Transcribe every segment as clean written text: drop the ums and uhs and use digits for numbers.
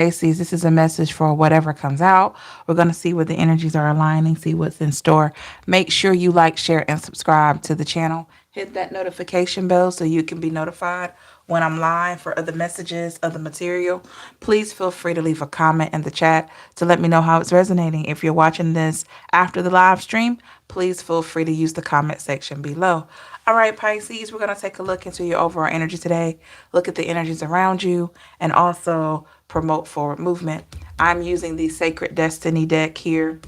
Pisces, this is a message for whatever comes out. We're going to see where the energies are aligning, see what's in store. Make sure you like, share, and subscribe to the channel. Hit that notification bell so you can be notified when I'm live for other messages, other material. Please feel free to leave a comment in the chat to let me know how it's resonating. If you're watching this after the live stream, please feel free to use the comment section below. All right, Pisces, we're going to take a look into your overall energy today, look at the energies around you, and also promote forward movement. I'm using the Sacred Destiny deck here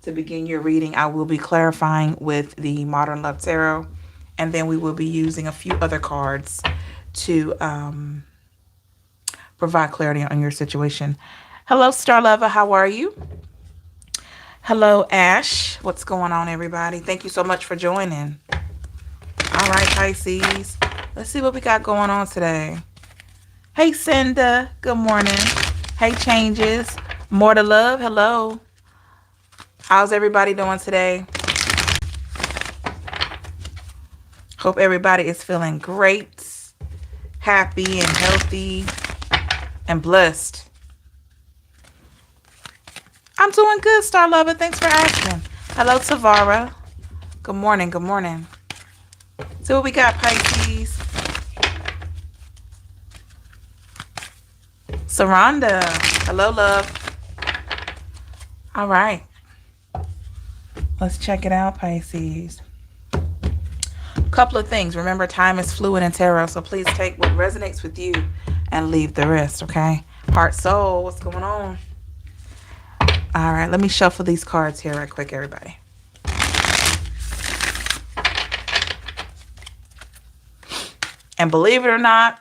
to begin your reading. I will be clarifying with the Modern Love Tarot, and then we will be using a few other cards to provide clarity on your situation. Hello, Star Lover. How are you? Hello, Ash. What's going on, everybody? Thank you so much for joining. All right, Pisces. Let's see what we got going on today. Hey, Cinda. Good morning. Hey, Changes. More to love. Hello. How's everybody doing today? Hope everybody is feeling great, happy, and healthy, and blessed. I'm doing good, Star Lover. Thanks for asking. Hello, Tavara. Good morning. Good morning. See what we got, Pisces. Saranda. Hello, love. All right. Let's check it out, Pisces. Couple of things. Remember, time is fluid in tarot, so please take what resonates with you and leave the rest, okay? Heart, soul, what's going on? All right, let me shuffle these cards here right quick, everybody. And believe it or not,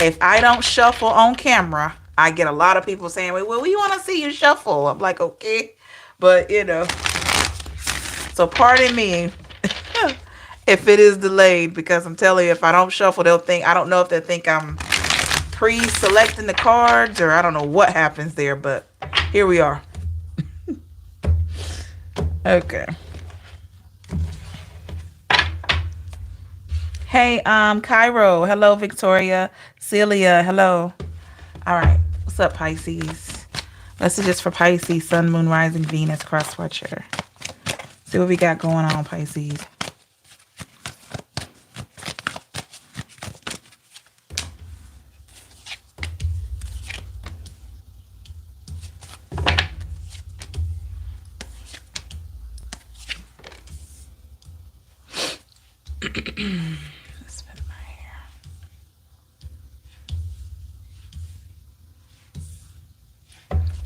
if I don't shuffle on camera, I get a lot of people saying, well, we want to see you shuffle. I'm like, okay. But, you know, so pardon me if it is delayed, because I'm telling you, if I don't shuffle, they'll think, I don't know if they think I'm pre-selecting the cards or I don't know what happens there, but here we are. Okay. Hey, Cairo. Hello, Victoria. Celia. Hello. All right. What's up, Pisces? Messages for Pisces, Sun, Moon, Rising, Venus, cross watcher. See what we got going on, Pisces.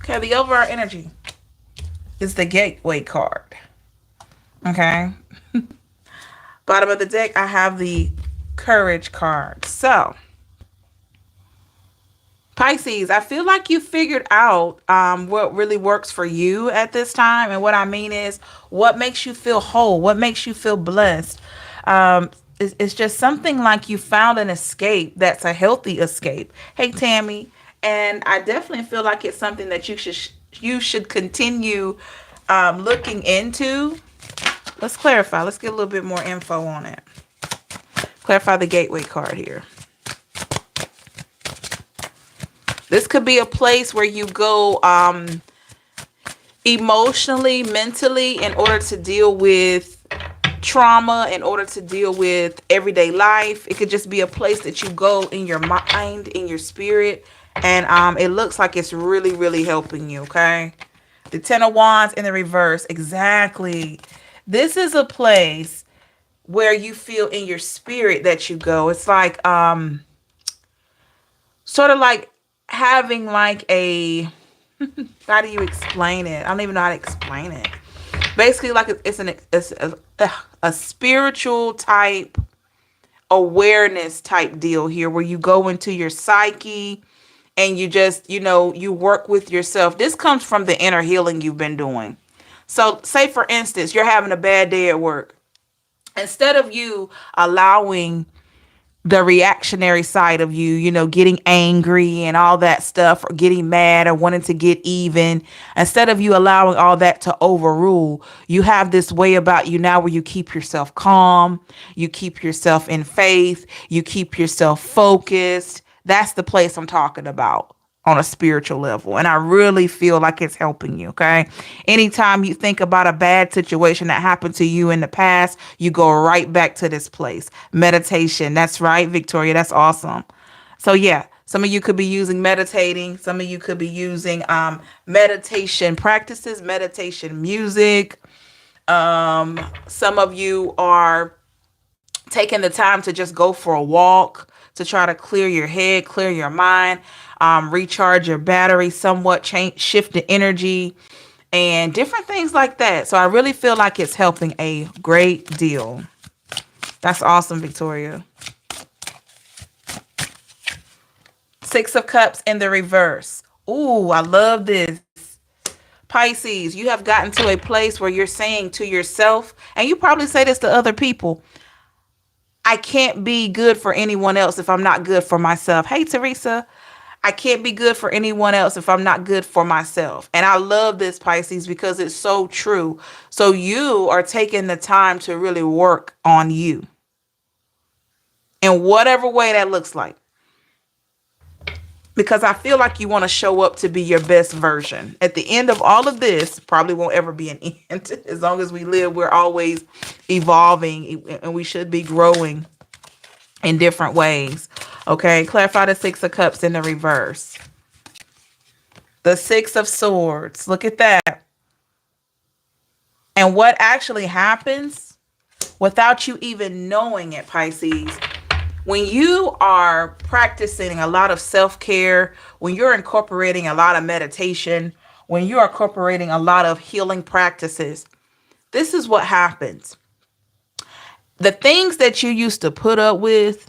Okay, the overall energy is the Gateway card. Okay. Bottom of the deck, I have the Courage card. So, Pisces, I feel like you figured out what really works for you at this time. And what I mean is what makes you feel whole, what makes you feel blessed. It's just something like you found an escape that's a healthy escape. Hey, Tammy. And I definitely feel like it's something that you should continue looking into. Let's clarify. Let's get a little bit more info on it. Clarify the Gateway card here. This could be a place where you go emotionally, mentally, in order to deal with trauma, in order to deal with everyday life. It could just be a place that you go in your mind, in your spirit. And it looks like it's really, really helping you, okay? The Ten of Wands in the reverse. Exactly. This is a place where you feel in your spirit that you go. It's like sort of like having like a how do you explain it? I don't even know how to explain it. Basically, like it's a spiritual type awareness type deal here, where you go into your psyche and you just, you work with yourself. This comes from the inner healing you've been doing. So say, for instance, you're having a bad day at work. Instead of you allowing the reactionary side of you, getting angry and all that stuff, or getting mad or wanting to get even, instead of you allowing all that to overrule, you have this way about you now where you keep yourself calm, you keep yourself in faith, you keep yourself focused. That's the place I'm talking about. on a spiritual level. And I really feel like it's helping you. Okay. Anytime you think about a bad situation that happened to you in the past, you go right back to this place. Meditation. That's right, Victoria. That's awesome. So yeah, some of you could be using meditating. Some of you could be using meditation practices, meditation music. Some of you are taking the time to just go for a walk to try to clear your head, clear your mind, recharge your battery, somewhat change, shift the energy, and different things like that. So I really feel like it's helping a great deal. That's awesome, Victoria. Six of Cups in the reverse. Ooh, I love this. Pisces, you have gotten to a place where you're saying to yourself, and you probably say this to other people, I can't be good for anyone else if I'm not good for myself. Hey, Teresa, I can't be good for anyone else if I'm not good for myself. And I love this, Pisces, because it's so true. So you are taking the time to really work on you in whatever way that looks like. Because I feel like you want to show up to be your best version. At the end of all of this, probably won't ever be an end. As long as we live, we're always evolving, and we should be growing in different ways. Okay, clarify the Six of Cups in the reverse. The Six of Swords. Look at that. And what actually happens without you even knowing it, Pisces, when you are practicing a lot of self-care, when you're incorporating a lot of meditation, when you're incorporating a lot of healing practices, this is what happens. The things that you used to put up with,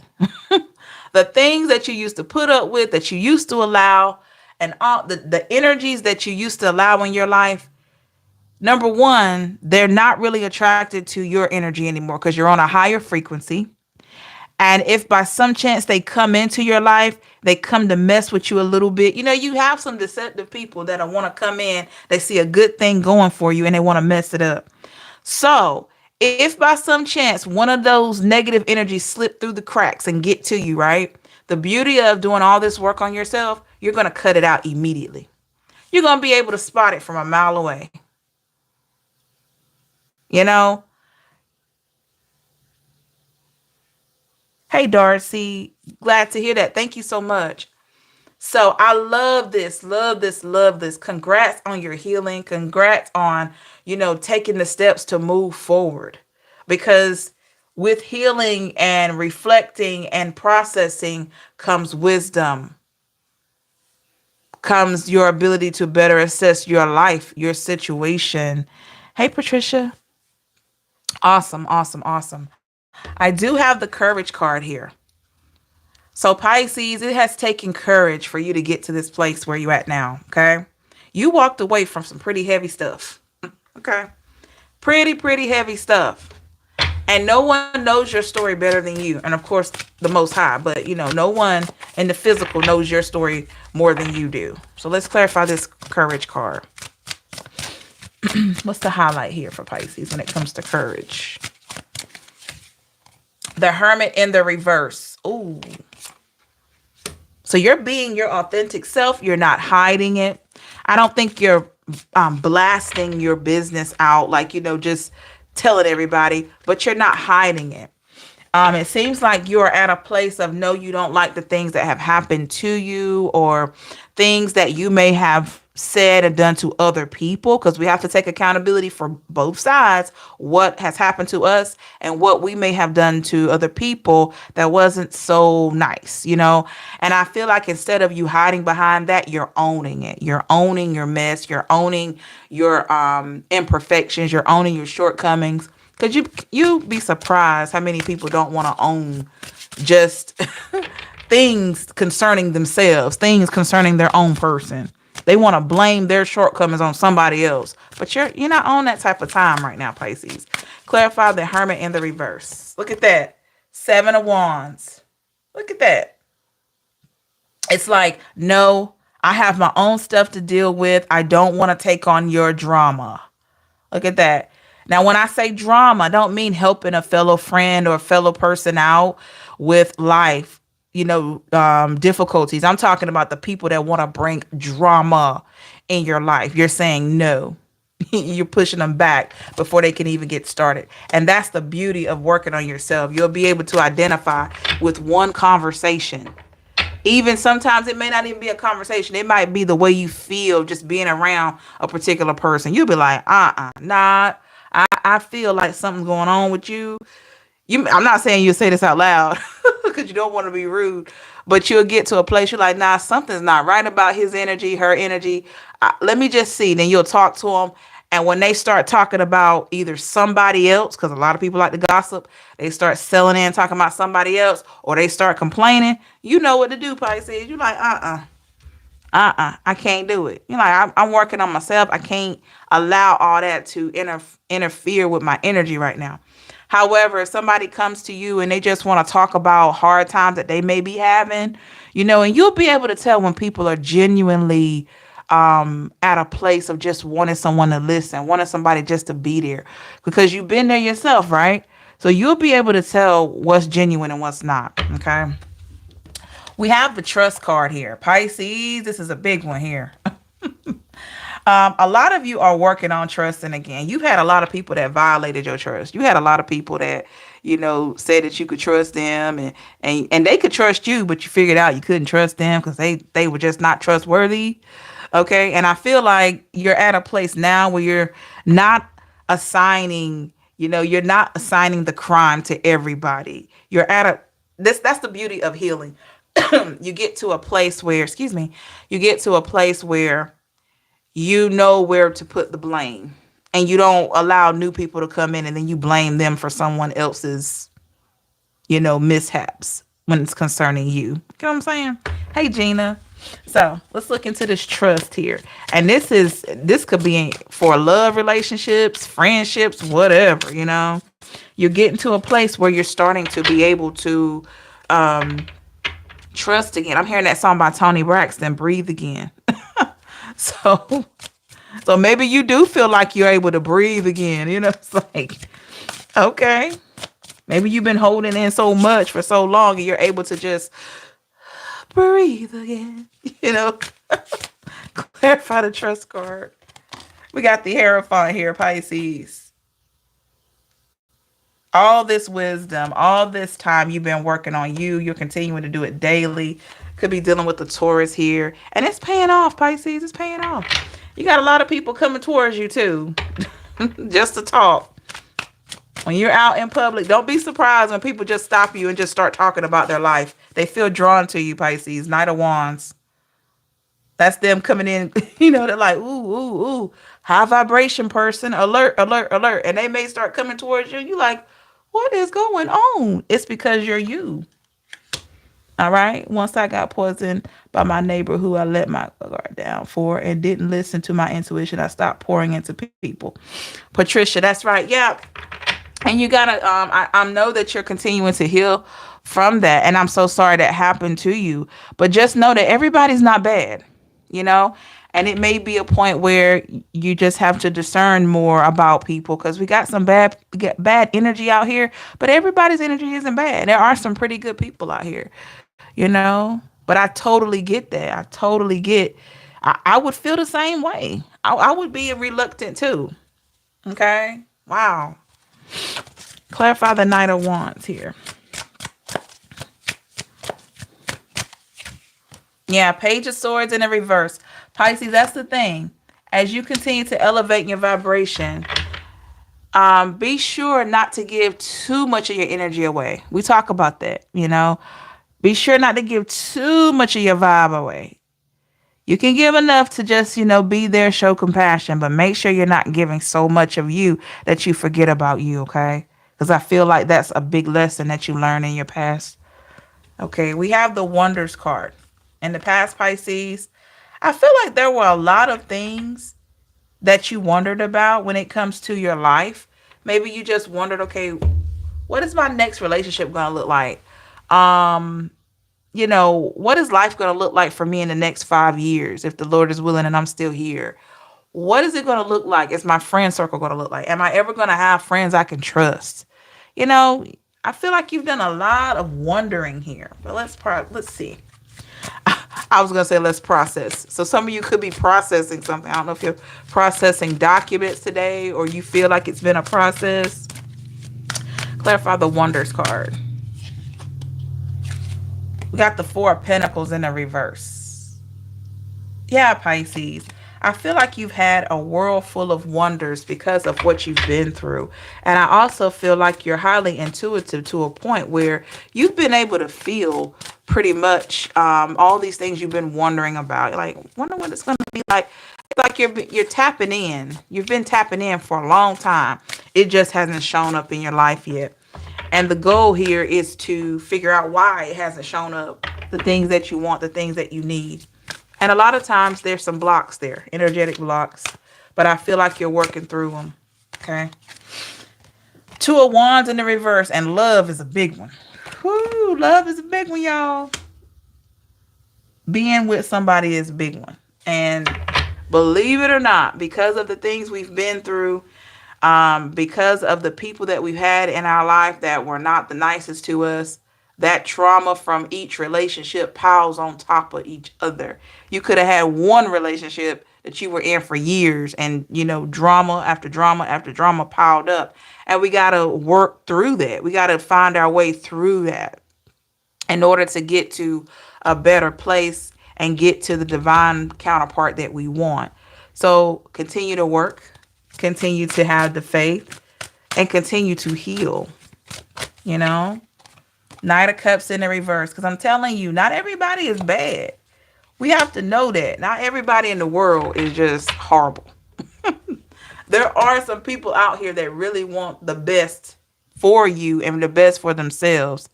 the things that you used to put up with, that you used to allow, and all the energies that you used to allow in your life, number one, they're not really attracted to your energy anymore because you're on a higher frequency. And if by some chance they come into your life, they come to mess with you a little bit. You know, you have some deceptive people that want to come in. They see a good thing going for you and they want to mess it up. So if by some chance one of those negative energies slip through the cracks and get to you, right? The beauty of doing all this work on yourself, you're going to cut it out immediately. You're going to be able to spot it from a mile away. You know? Hey, Darcy. Glad to hear that. Thank you so much. So I love this, love this, love this. Congrats on your healing. Congrats on, taking the steps to move forward. Because with healing and reflecting and processing comes wisdom, comes your ability to better assess your life, your situation. Hey, Patricia. Awesome, awesome, awesome. I do have the courage card here. So Pisces, it has taken courage for you to get to this place where you're at now. Okay. You walked away from some pretty heavy stuff. Okay. Pretty heavy stuff. And no one knows your story better than you. And of course, the Most High. But, no one in the physical knows your story more than you do. So let's clarify this courage card. What's the highlight here for Pisces when it comes to courage? The Hermit in the reverse. Ooh. So you're being your authentic self. You're not hiding it. I don't think you're blasting your business out like, just telling everybody, but you're not hiding it. It seems like you're at a place of no, you don't like the things that have happened to you or things that you may have said and done to other people, because we have to take accountability for both sides, what has happened to us and what we may have done to other people that wasn't so nice, And I feel like instead of you hiding behind that, you're owning it. You're owning your mess. You're owning your imperfections. You're owning your shortcomings. Because you'd be surprised how many people don't want to own just things concerning themselves, things concerning their own person. They want to blame their shortcomings on somebody else. But you're not on that type of time right now, Pisces. Clarify the Hermit in the reverse. Look at that. 7 of Wands. Look at that. It's like, no, I have my own stuff to deal with. I don't want to take on your drama. Look at that. Now, when I say drama, I don't mean helping a fellow friend or a fellow person out with life. difficulties. I'm talking about the people that want to bring drama in your life. You're saying no. You're pushing them back before they can even get started. And that's the beauty of working on yourself. You'll be able to identify with one conversation. Even sometimes it may not even be a conversation. It might be the way you feel just being around a particular person. You'll be like, nah, I feel like something's going on with you. I'm not saying you say this out loud because you don't want to be rude, but you'll get to a place you're like, nah, something's not right about his energy, her energy. Let me just see. Then you'll talk to them. And when they start talking about either somebody else, because a lot of people like to gossip, they start selling in talking about somebody else, or they start complaining, you know what to do, Pisces. You're like, I can't do it. You're like, I'm working on myself. I can't allow all that to interfere with my energy right now. However, if somebody comes to you and they just want to talk about hard times that they may be having, and you'll be able to tell when people are genuinely at a place of just wanting someone to listen, wanting somebody just to be there, because you've been there yourself, right? So you'll be able to tell what's genuine and what's not. Okay. We have the trust card here. Pisces, this is a big one here. A lot of you are working on trusting again. You've had a lot of people that violated your trust. You had a lot of people that, said that you could trust them and they could trust you, but you figured out you couldn't trust them because they were just not trustworthy. Okay. And I feel like you're at a place now where you're not assigning, you're not assigning the crime to everybody. That's the beauty of healing. You get to a place where, you know where to put the blame, and you don't allow new people to come in and then you blame them for someone else's, mishaps when it's concerning you. You know what I'm saying? Hey, Gina. So let's look into this trust here. And this could be for love relationships, friendships, whatever, You're getting to a place where you're starting to be able to trust again. I'm hearing that song by Toni Braxton, Breathe Again. So maybe you do feel like you're able to breathe again. It's like, okay, maybe you've been holding in so much for so long and you're able to just breathe again. Clarify the trust card. We got the Hierophant here, Pisces. All this wisdom, all this time you've been working on you. You're continuing to do it daily. Could be dealing with the Taurus here. And it's paying off, Pisces. It's paying off. You got a lot of people coming towards you, too. Just to talk. When you're out in public, don't be surprised when people just stop you and just start talking about their life. They feel drawn to you, Pisces. Knight of Wands. That's them coming in, they're like, ooh, high vibration person, alert, alert, alert. And they may start coming towards you. You like, what is going on? It's because you're you. All right. Once I got poisoned by my neighbor who I let my guard down for and didn't listen to my intuition, I stopped pouring into people. Patricia, that's right. Yeah. And you gotta, I know that you're continuing to heal from that. And I'm so sorry that happened to you. But just know that everybody's not bad, and it may be a point where you just have to discern more about people, because we got some bad energy out here, but everybody's energy isn't bad. There are some pretty good people out here. But I totally get that. I totally get, I would feel the same way. I would be reluctant too. Okay. Wow. Clarify the Knight of Wands here. Yeah. Page of Swords in the reverse. Pisces, that's the thing. As you continue to elevate your vibration, be sure not to give too much of your energy away. We talk about that, Be sure not to give too much of your vibe away. You can give enough to just, be there, show compassion, but make sure you're not giving so much of you that you forget about you, okay? Because I feel like that's a big lesson that you learned in your past. Okay, we have the Wonders card. In the past, Pisces, I feel like there were a lot of things that you wondered about when it comes to your life. Maybe you just wondered, okay, what is my next relationship going to look like? What is life going to look like for me in the next 5 years if the Lord is willing and I'm still here? What is it going to look like? Is my friend circle going to look like? Am I ever going to have friends I can trust? I feel like you've done a lot of wondering here. But let's see. I was gonna say let's process. So some of you could be processing something. I don't know if you're processing documents today or you feel like it's been a process. Clarify the wonders card. We got the Four of Pentacles in the reverse. Yeah, Pisces. I feel like you've had a world full of wonders because of what you've been through. And I also feel like you're highly intuitive to a point where you've been able to feel pretty much all these things you've been wondering about. You're like, wonder what it's going to be like. It's like you're tapping in. You've been tapping in for a long time. It just hasn't shown up in your life yet. And the goal here is to figure out why it hasn't shown up. The things that you want, the things that you need. And a lot of times there's some blocks there, energetic blocks. But I feel like you're working through them. Okay. Two of Wands in the reverse. And love is a big one. Whoo, love is a big one, y'all. Being with somebody is a big one. And believe it or not, because of the things we've been through, because of the people that we've had in our life that were not the nicest to us, that trauma from each relationship piles on top of each other. You could have had one relationship that you were in for years and, drama after drama after drama piled up. And we got to work through that. We got to find our way through that in order to get to a better place and get to the divine counterpart that we want. So continue to work, continue to have the faith, and continue to heal, Knight of Cups in the reverse. Because I'm telling you, not everybody is bad. We have to know that. Not everybody in the world is just horrible. There are some people out here that really want the best for you and the best for themselves.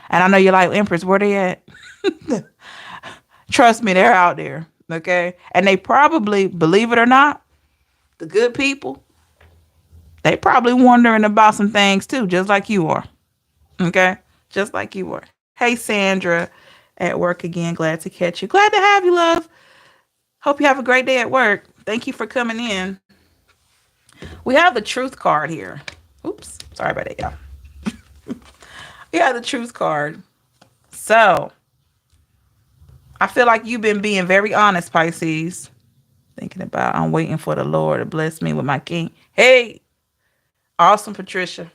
And I know you're like, Empress, where they at? Trust me, they're out there. Okay. And they probably, believe it or not, the good people, they probably wondering about some things too, just like you are. Okay. Just like you were. Hey, Sandra, at work again. Glad to catch you. Glad to have you, love. Hope you have a great day at work. Thank you for coming in. We have the Truth card here. Oops. Sorry about that, y'all. We have the Truth card. So, I feel like you've been being very honest, Pisces. Thinking about, I'm waiting for the Lord to bless me with my king. Hey, awesome, Patricia.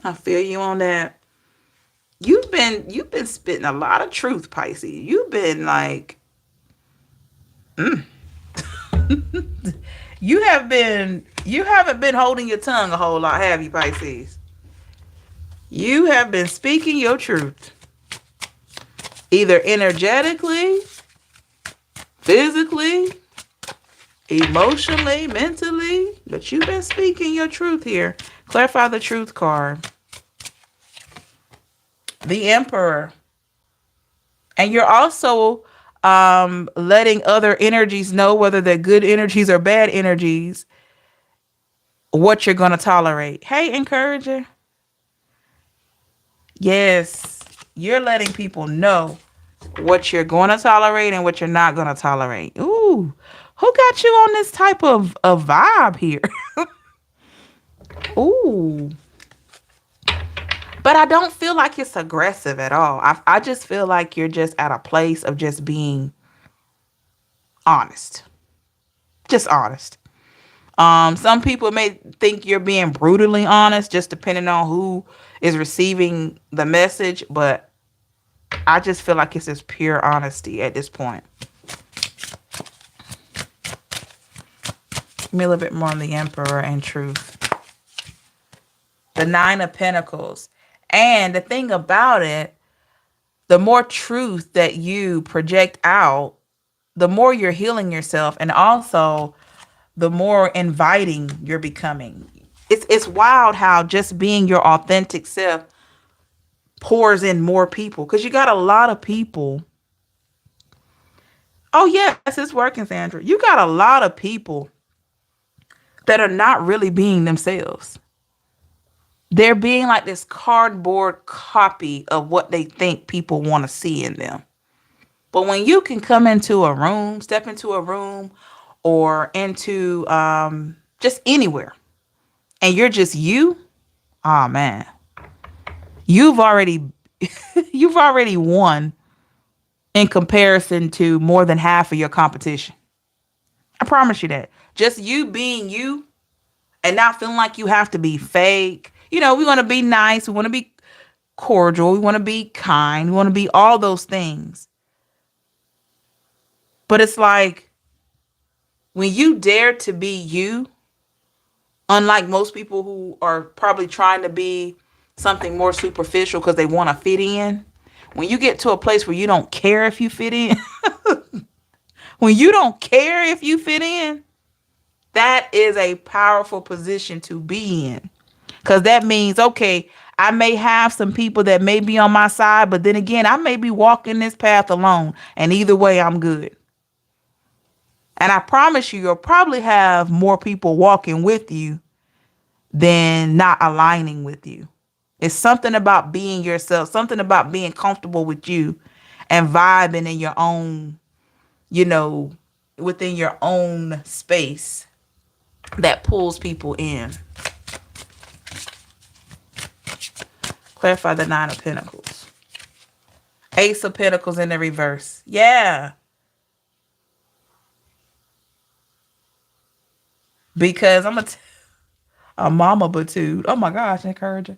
I feel you on that. You've been spitting a lot of truth, Pisces. You've been like, you haven't been holding your tongue a whole lot, have you, Pisces? You have been speaking your truth. Either energetically, physically, emotionally, mentally, but you've been speaking your truth here. Clarify the Truth card. The Emperor. And you're also letting other energies know, whether they're good energies or bad energies, what you're going to tolerate. Hey, Encourager. Yes, you're letting people know what you're going to tolerate and what you're not going to tolerate. Ooh, who got you on this type of vibe here? Ooh. But I don't feel like it's aggressive at all. I just feel like you're just at a place of just being honest. Just honest. Some people may think you're being brutally honest, just depending on who is receiving the message. But I just feel like it's just pure honesty at this point. Give me a little bit more on the Emperor and Truth. The Nine of Pentacles. And the thing about it, the more truth that you project out, the more you're healing yourself, and also the more inviting you're becoming. It's wild how just being your authentic self pours in more people, because you got a lot of people. Oh, yes, it's working, Sandra. You got a lot of people that are not really being themselves. They're being like this cardboard copy of what they think people want to see in them. But when you can come into a room, step into a room or into just anywhere, and you're just you, oh man, You've already you've already won in comparison to more than half of your competition. I promise you that. Just you being you and not feeling like you have to be fake. We want to be nice. We want to be cordial. We want to be kind. We want to be all those things. But it's like when you dare to be you, unlike most people who are probably trying to be something more superficial because they want to fit in, when you get to a place where you don't care if you fit in, when you don't care if you fit in, that is a powerful position to be in. Because that means, okay, I may have some people that may be on my side, but then again, I may be walking this path alone. And either way, I'm good. And I promise you, you'll probably have more people walking with you than not aligning with you. It's something about being yourself, something about being comfortable with you and vibing in your own, you know, within your own space that pulls people in. Clarify the Nine of Pentacles. Ace of Pentacles in the reverse. Yeah. Because a mama batude. Oh my gosh, encourager.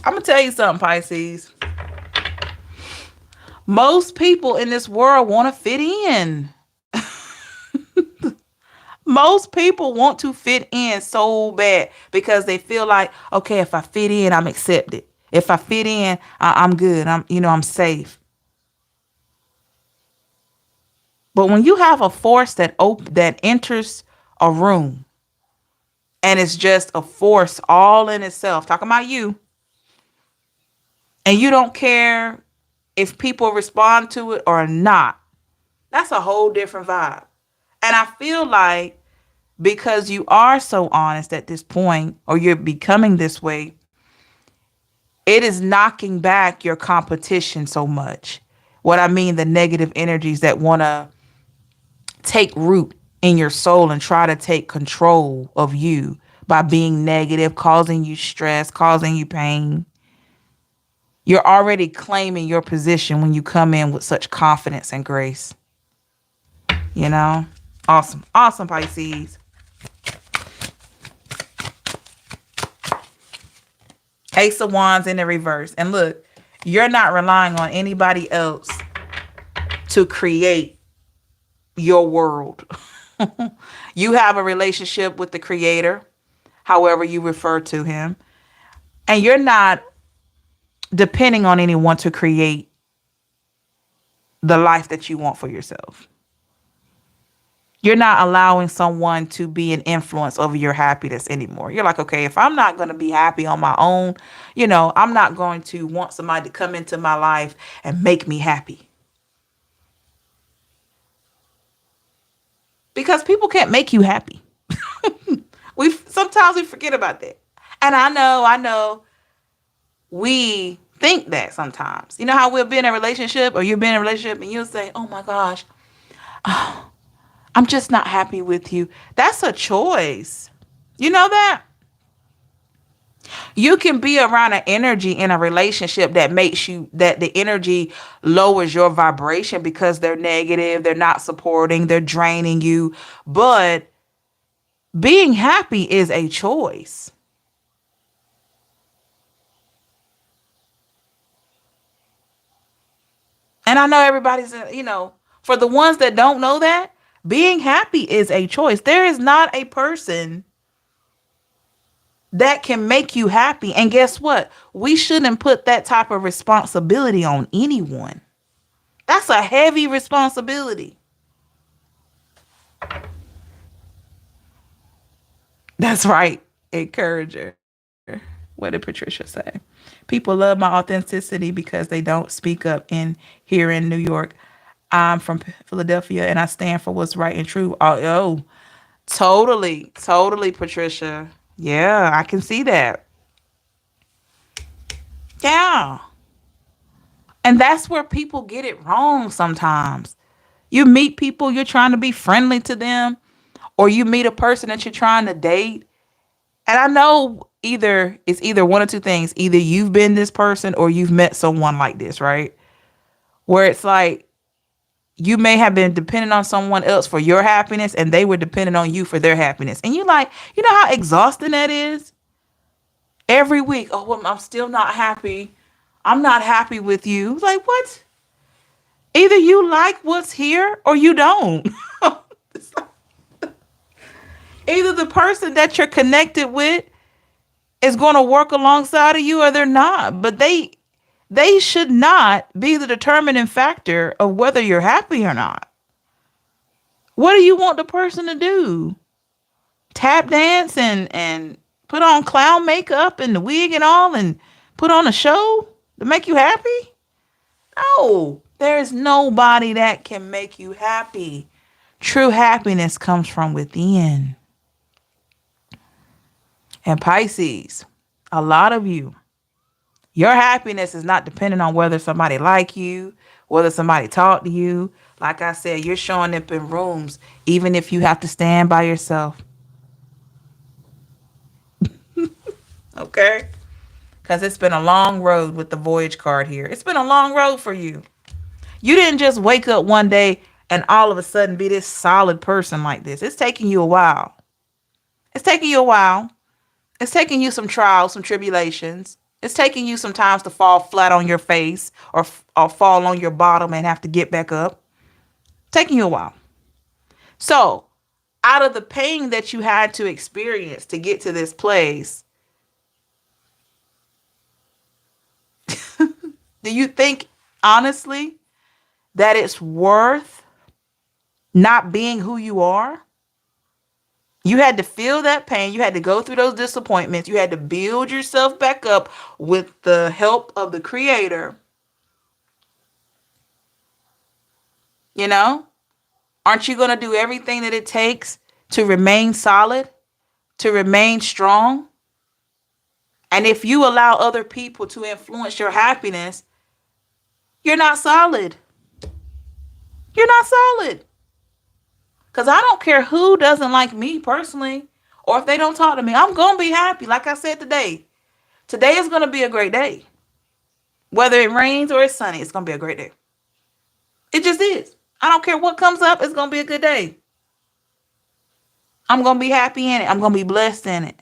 I'm going to tell you something, Pisces. Most people in this world want to fit in. Most people want to fit in so bad because they feel like, okay, if I fit in, I'm accepted. If I fit in, I'm good. I'm safe. But when you have a force that enters a room and it's just a force all in itself, talking about you, and you don't care if people respond to it or not, that's a whole different vibe. And I feel like because you are so honest at this point, or you're becoming this way, it is knocking back your competition so much. What I mean, the negative energies that want to take root in your soul and try to take control of you by being negative, causing you stress, causing you pain. You're already claiming your position when you come in with such confidence and grace. Awesome. Awesome, Pisces. Ace of Wands in the reverse. And look, you're not relying on anybody else to create your world. You have a relationship with the Creator, however you refer to him. And you're not depending on anyone to create the life that you want for yourself. You're not allowing someone to be an influence over your happiness anymore. You're like, okay, if I'm not going to be happy on my own, I'm not going to want somebody to come into my life and make me happy. Because people can't make you happy. Sometimes we forget about that. And I know we think that sometimes. You know how we'll be in a relationship, or you've been in a relationship and you'll say, oh my gosh, I'm just not happy with you. That's a choice. You know that? You can be around an energy in a relationship that that the energy lowers your vibration because they're negative, they're not supporting, they're draining you. But being happy is a choice. And I know everybody's, for the ones that don't know that, being happy is a choice. There is not a person that can make you happy. And guess what? We shouldn't put that type of responsibility on anyone. That's a heavy responsibility. That's right. Encourager. What did Patricia say? People love my authenticity because they don't speak up here in New York. I'm from Philadelphia and I stand for what's right and true. Oh, totally, totally, Patricia. Yeah, I can see that. Yeah. And that's where people get it wrong sometimes. You meet people, you're trying to be friendly to them, or you meet a person that you're trying to date. And I know either one of two things. Either you've been this person or you've met someone like this, right? Where it's like you may have been dependent on someone else for your happiness and they were dependent on you for their happiness. And you like, you know how exhausting that is? Every week, oh, well, I'm still not happy. I'm not happy with you. Like, what? Either you like what's here or you don't. Either the person that you're connected with is going to work alongside of you or they're not. But they should not be the determining factor of whether you're happy or not. What do you want the person to do? Tap dance and put on clown makeup and the wig and all and put on a show to make you happy? No, there's nobody that can make you happy. True happiness comes from within. And Pisces, a lot of you, your happiness is not dependent on whether somebody like you, whether somebody talk to you. Like I said, you're showing up in rooms, even if you have to stand by yourself. Okay? Because it's been a long road with the voyage card here. It's been a long road for you. You didn't just wake up one day and all of a sudden be this solid person like this. It's taking you a while. It's taking you a while. It's taking you some trials, some tribulations. It's taking you some times to fall flat on your face or fall on your bottom and have to get back up. It's taking you a while. So, out of the pain that you had to experience to get to this place, do you think, honestly, that it's worth not being who you are? You had to feel that pain. You had to go through those disappointments. You had to build yourself back up with the help of the Creator. You know? Aren't you going to do everything that it takes to remain solid, to remain strong? And if you allow other people to influence your happiness, you're not solid. You're not solid. Because I don't care who doesn't like me personally, or if they don't talk to me, I'm going to be happy. Like I said today. Today is going to be a great day. Whether it rains or it's sunny, it's going to be a great day. It just is. I don't care what comes up. It's going to be a good day. I'm going to be happy in it. I'm going to be blessed in it.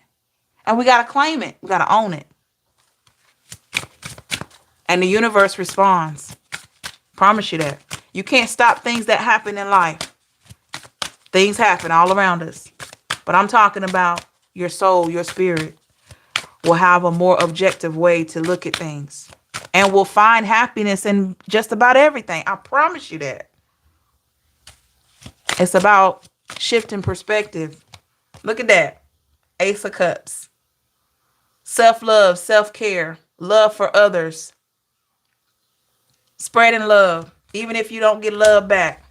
And we got to claim it. We got to own it. And the universe responds. Promise you that. You can't stop things that happen in life. Things happen all around us. But I'm talking about your soul, your spirit will have a more objective way to look at things. And will find happiness in just about everything. I promise you that. It's about shifting perspective. Look at that. Ace of Cups. Self-love, self-care, love for others. Spreading love, even if you don't get love back.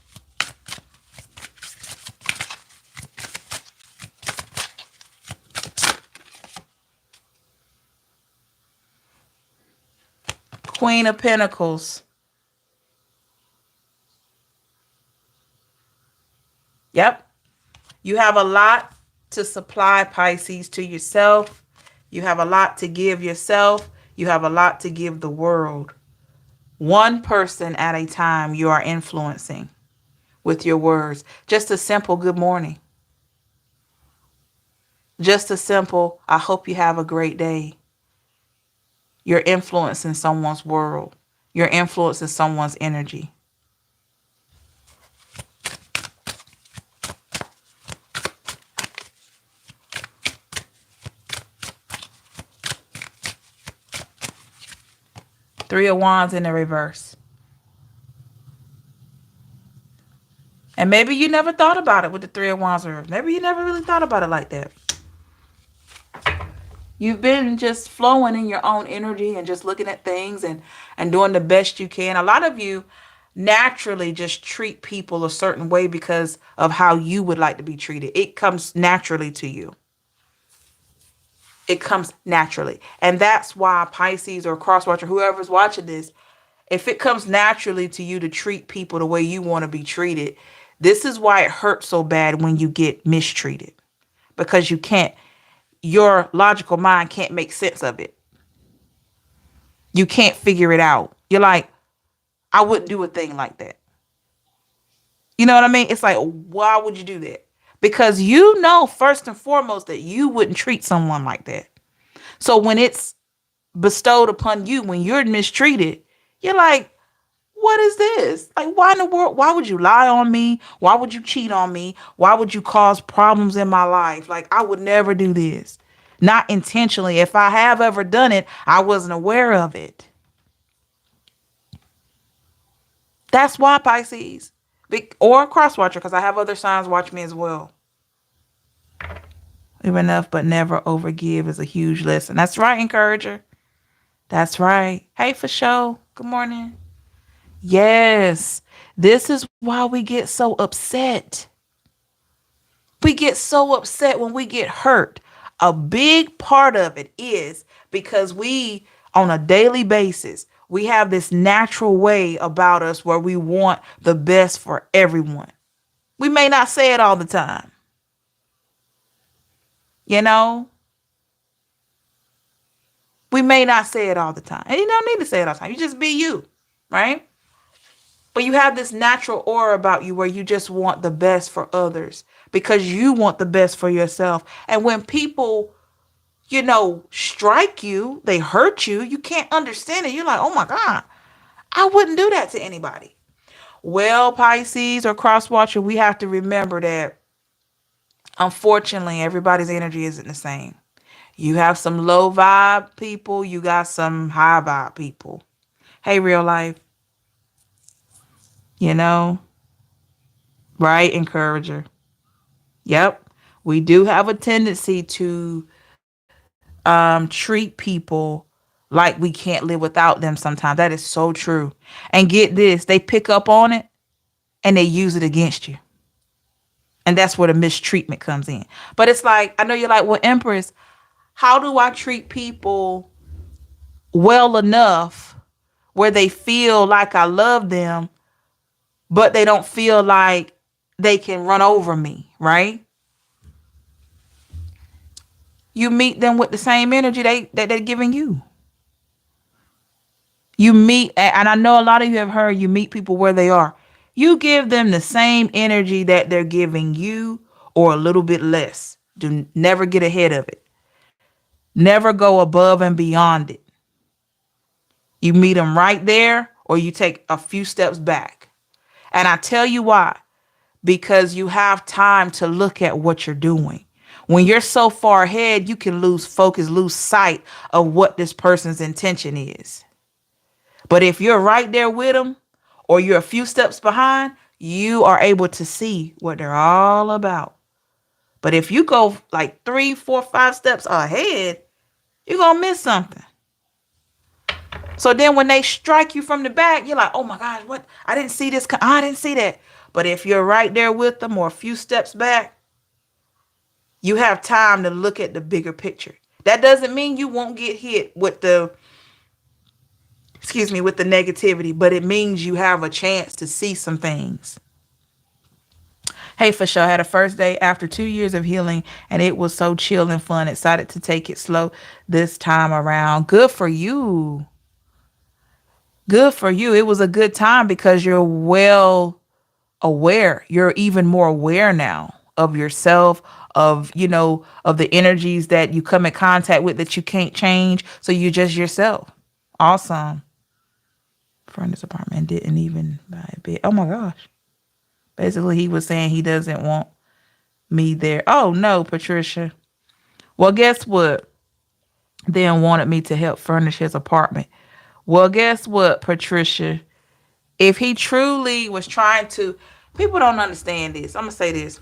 Queen of Pentacles. Yep. You have a lot to supply, Pisces, to yourself. You have a lot to give yourself. You have a lot to give the world. One person at a time you are influencing with your words. Just a simple good morning. Just a simple, I hope you have a great day. You're influencing someone's world. You're influencing someone's energy. Three of Wands in the reverse. And maybe you never thought about it with the Three of Wands reverse. Maybe you never really thought about it like that. You've been just flowing in your own energy and just looking at things and doing the best you can. A lot of you naturally just treat people a certain way because of how you would like to be treated. It comes naturally to you. It comes naturally. And that's why Pisces or cross-watcher, whoever's watching this, if it comes naturally to you to treat people the way you want to be treated, this is why it hurts so bad when you get mistreated. Because you can't. your logical mind can't make sense of it. You can't figure it out. You're like, I wouldn't do a thing like that. You know what I mean? It's like, why would you do that? Because you know, first and foremost, that you wouldn't treat someone like that. So when it's bestowed upon you, when you're mistreated, you're like, what is this? Like, why in the world? Why would you lie on me? Why would you cheat on me? Why would you cause problems in my life? Like, I would never do this. Not intentionally. If I have ever done it, I wasn't aware of it. That's why, Pisces. Or cross watcher, because I have other signs watch me as well. Live enough but never overgive is a huge lesson. That's right, encourager. That's right. Hey, for show. Good morning. Yes. This is why we get so upset. We get so upset when we get hurt. A big part of it is because we, on a daily basis, we have this natural way about us where we want the best for everyone. We may not say it all the time. You know, we may not say it all the time. And you don't need to say it all the time. You just be you, right? But you have this natural aura about you where you just want the best for others because you want the best for yourself. And when people, strike you, they hurt you, you can't understand it. You're like, oh my God, I wouldn't do that to anybody. Well, Pisces or cross watcher, we have to remember that unfortunately, everybody's energy isn't the same. You have some low vibe people, you got some high vibe people. Hey, real life, you know, right? Encourager. Yep. We do have a tendency to treat people like we can't live without them sometimes. That is so true. And get this, they pick up on it and they use it against you. And that's where the mistreatment comes in. But it's like, I know you're like, well, Empress, how do I treat people well enough where they feel like I love them, but they don't feel like they can run over me, right? You meet them with the same energy that they're giving you. You meet, and I know a lot of you have heard, you meet people where they are. You give them the same energy that they're giving you or a little bit less. Do never get ahead of it. Never go above and beyond it. You meet them right there or you take a few steps back. And I tell you why. Because you have time to look at what you're doing. When you're so far ahead, you can lose focus, lose sight of what this person's intention is. But if you're right there with them or you're a few steps behind, you are able to see what they're all about. But if you go like 3, 4, 5 steps ahead, you're going to miss something. So then when they strike you from the back, you're like, oh my gosh, what? I didn't see this. I didn't see that. But if you're right there with them or a few steps back, you have time to look at the bigger picture. That doesn't mean you won't get hit with the negativity, but it means you have a chance to see some things. Hey, for sure. I had a first day after 2 years of healing, and it was so chill and fun. Excited to take it slow this time around. Good for you. Good for you. It was a good time because you're well aware. You're even more aware now of yourself, of, of the energies that you come in contact with that you can't change. So you're just yourself. Awesome. Friend, this apartment didn't even buy a bed. Oh my gosh. Basically, he was saying he doesn't want me there. Oh no, Patricia. Well, guess what? Then wanted me to help furnish his apartment. Well, guess what, Patricia? If he truly was trying to, people don't understand this. I'm going to say this.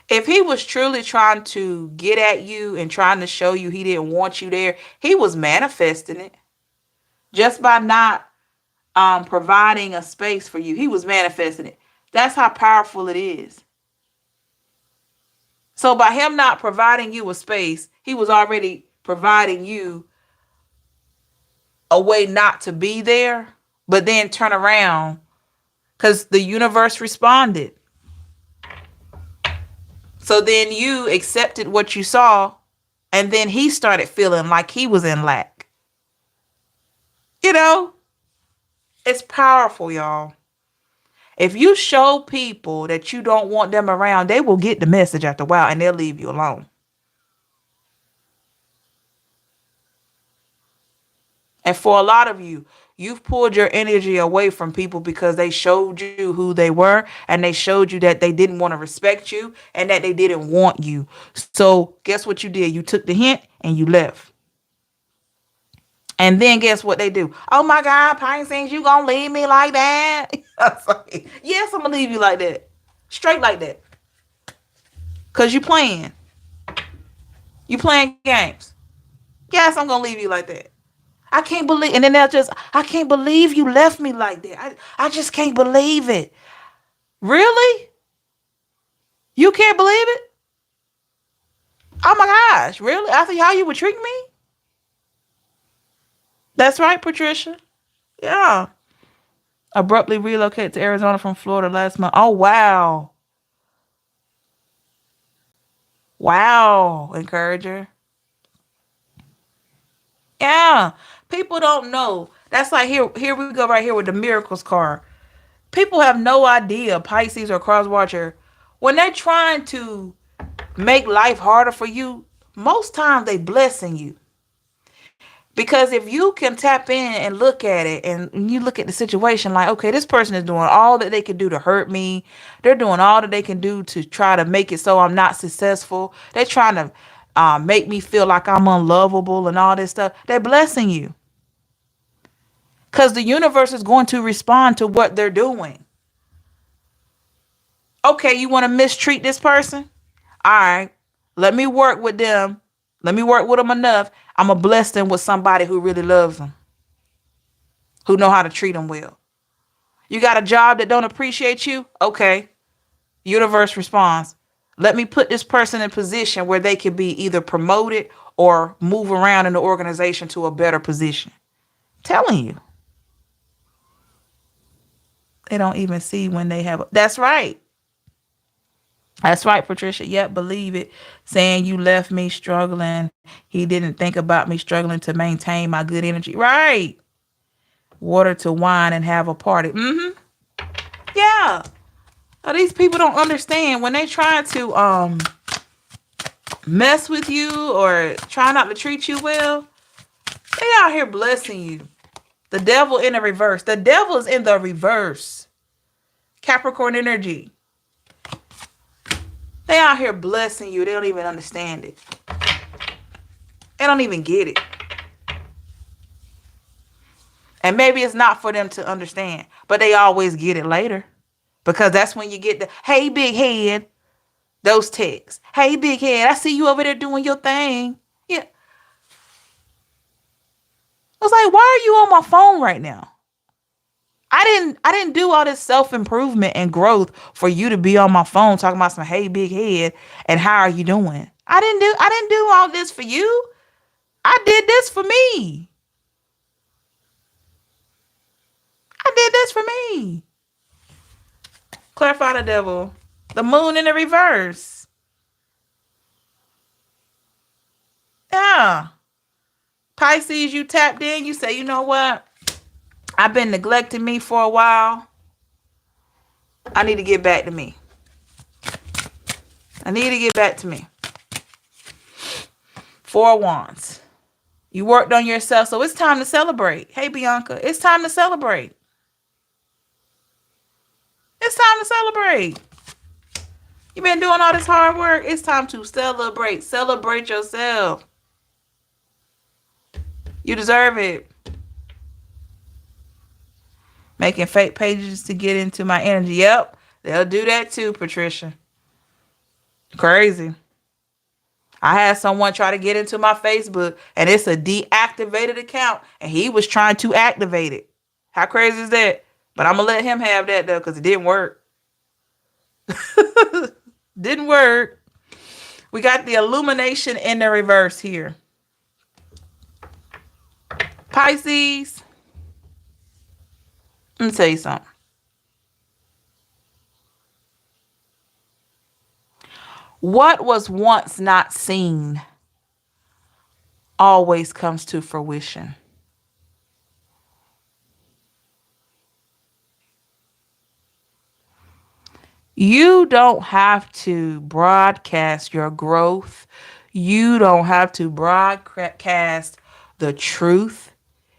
If he was truly trying to get at you and trying to show you he didn't want you there, he was manifesting it. Just by not providing a space for you, he was manifesting it. That's how powerful it is. So by him not providing you a space, he was already providing you a way not to be there, but then turn around because the universe responded. So then you accepted what you saw, and then he started feeling like he was in lack. You know, it's powerful, y'all. If you show people that you don't want them around, they will get the message after a while and they'll leave you alone. And for a lot of you, you've pulled your energy away from people because they showed you who they were and they showed you that they didn't want to respect you and that they didn't want you. So guess what you did? You took the hint and you left. And then guess what they do? Oh my God, Pisces, you gonna leave me like that? Yes, I'm gonna leave you like that. Straight like that. Cause you playing. You playing games. Yes, I'm gonna leave you like that. I can't believe, and then they'll just, I can't believe you left me like that. I just can't believe it. Really? You can't believe it? Oh my gosh, really? After how you would treat me? That's right, Patricia. Yeah. Abruptly relocated to Arizona from Florida last month. Oh, wow. Wow, encourager. Yeah. People don't know. That's like here we go right here with the miracles card. People have no idea, Pisces or cross watcher, when they're trying to make life harder for you, most times they blessing you. Because if you can tap in and look at it and you look at the situation like, okay, this person is doing all that they can do to hurt me. They're doing all that they can do to try to make it so I'm not successful. They're trying to make me feel like I'm unlovable and all this stuff. They're blessing you. Because the universe is going to respond to what they're doing. Okay, you want to mistreat this person? All right, let me work with them. Let me work with them enough. I'm going to bless them with somebody who really loves them, who know how to treat them well. You got a job that don't appreciate you? Okay. Universe responds. Let me put this person in position where they can be either promoted or move around in the organization to a better position. Telling you. They don't even see when they have. That's right. That's right, Patricia. Yep, believe it. Saying you left me struggling. He didn't think about me struggling to maintain my good energy. Right. Water to wine and have a party. Mm-hmm. Yeah. Now, these people don't understand when they try to mess with you or try not to treat you well. They out here blessing you. The devil in the reverse. The devil is in the reverse. Capricorn energy. They out here blessing you. They don't even understand it. They don't even get it. And maybe it's not for them to understand, but they always get it later. Because that's when you get the, hey, big head, those texts. Hey, big head, I see you over there doing your thing. Yeah. I was like, why are you on my phone right now? I didn't do all this self-improvement and growth for you to be on my phone talking about some hey big head and how are you doing? I didn't do all this for you. I did this for me. I did this for me. Clarify the devil. The moon in the reverse. Yeah. Pisces, you tapped in. You say, you know what? I've been neglecting me for a while. I need to get back to me. I need to get back to me. 4 wands. You worked on yourself, so it's time to celebrate. Hey, Bianca, it's time to celebrate. It's time to celebrate. You've been doing all this hard work. It's time to celebrate. Celebrate yourself. You deserve it. Making fake pages to get into my energy. Yep, they'll do that too, Patricia. Crazy. I had someone try to get into my Facebook and it's a deactivated account and he was trying to activate it. How crazy is that? But I'm going to let him have that though because it didn't work. Didn't work. We got the illumination in the reverse here. Pisces. Let me tell you something. What was once not seen always comes to fruition. You don't have to broadcast your growth. You don't have to broadcast the truth.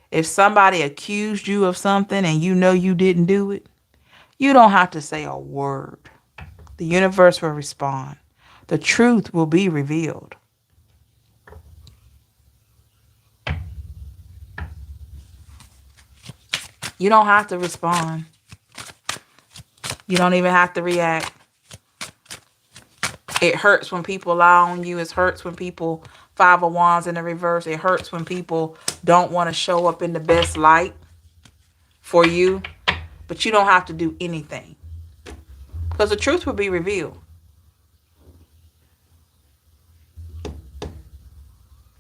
If somebody accused you of something and you know you didn't do it, you don't have to say a word. The universe will respond. The truth will be revealed. You don't have to respond. You don't even have to react. It hurts when people lie on you. It hurts when people five of wands in the reverse. It hurts when people don't want to show up in the best light for you. But you don't have to do anything. Because the truth will be revealed.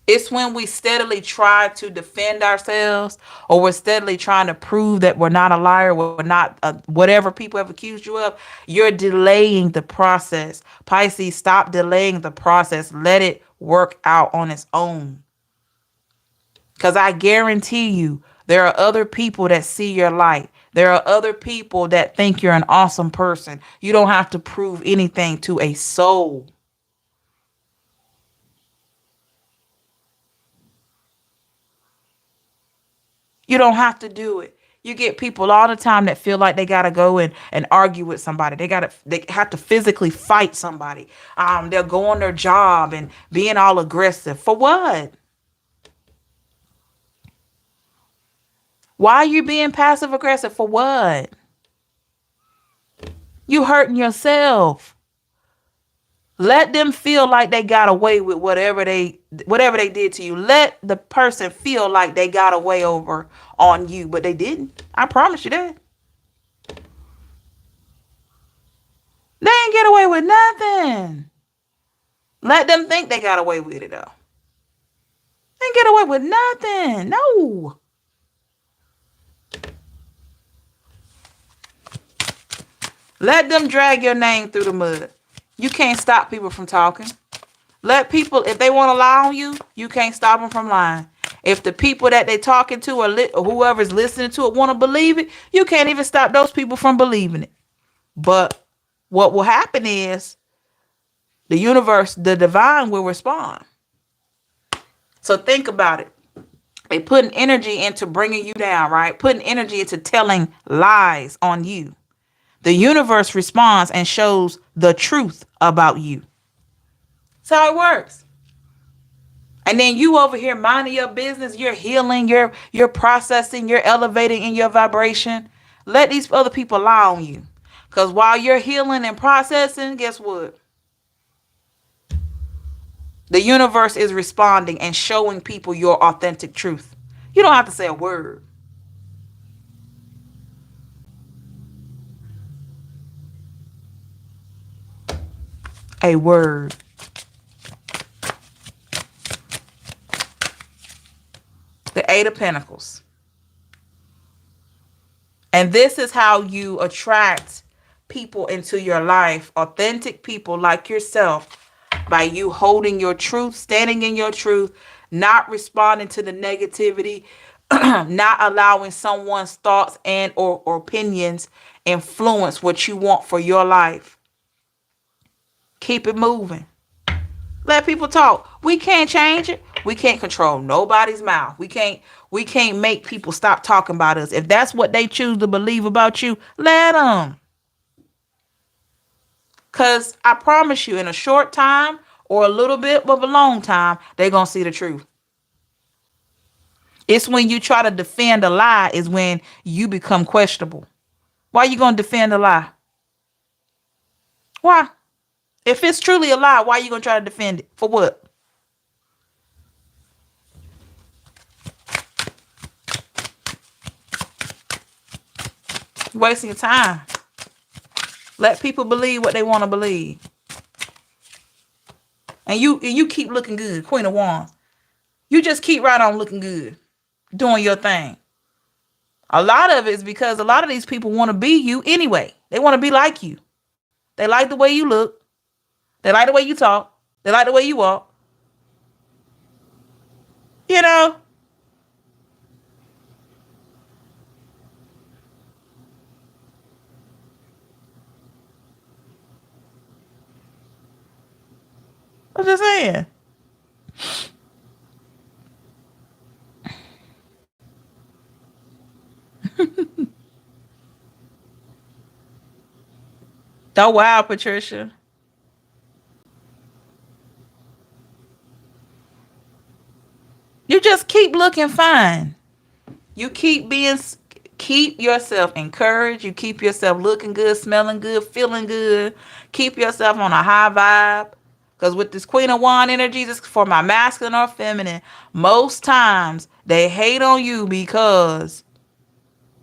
It's when we steadily try to defend ourselves, or we're steadily trying to prove that we're not a liar, we're not whatever people have accused you of. You're delaying the process. Pisces, stop delaying the process. Let it work out on its own. Because I guarantee you, there are other people that see your light. There are other people that think you're an awesome person. You don't have to prove anything to a soul. You don't have to do it. You get people all the time that feel like they gotta go and argue with somebody. They have to physically fight somebody. They'll go on their job and being all aggressive. For what? Why are you being passive aggressive? For what? You hurting yourself. Let them feel like they got away with whatever they did to you. Let the person feel like they got away over on you, but they didn't. I promise you that. They ain't get away with nothing. Let them think they got away with it though. They ain't get away with nothing. No. Let them drag your name through the mud. You can't stop people from talking. Let people, if they want to lie on you, you can't stop them from lying. If the people that they talking to or whoever's listening to it want to believe it, you can't even stop those people from believing it. But what will happen is the universe, the divine will respond. So think about it. They putting energy into bringing you down, right? Putting energy into telling lies on you. The universe responds and shows the truth about you. That's how it works. And then you over here minding your business, you're healing, you're processing, you're elevating in your vibration. Let these other people lie on you. Because while you're healing and processing, guess what? The universe is responding and showing people your authentic truth. You don't have to say a word. A word. The Eight of Pentacles. And this is how you attract people into your life, authentic people like yourself, by you holding your truth, standing in your truth, not responding to the negativity, not allowing someone's thoughts and or opinions influence what you want for your life. Keep it moving. Let people talk. We can't change it. We can't control nobody's mouth. We can't make people stop talking about us. If that's what they choose to believe about you, let them. Because I promise you, in a short time or a little bit of a long time, they're going to see the truth. It's when you try to defend a lie is when you become questionable. Why are you going to defend a lie? Why? If it's truly a lie, why are you going to try to defend it? For what? You're wasting your time. Let people believe what they want to believe. And you keep looking good, Queen of Wands. You just keep right on looking good, doing your thing. A lot of it is because a lot of these people want to be you anyway. They want to be like you. They like the way you look. They like the way you talk. They like the way you walk. You know? I'm just saying. Oh, wow, Patricia. You just keep looking fine. You keep yourself encouraged. You keep yourself looking good, smelling good, feeling good. Keep yourself on a high vibe. Because with this Queen of Wand energy, this is for my masculine or feminine. Most times they hate on you because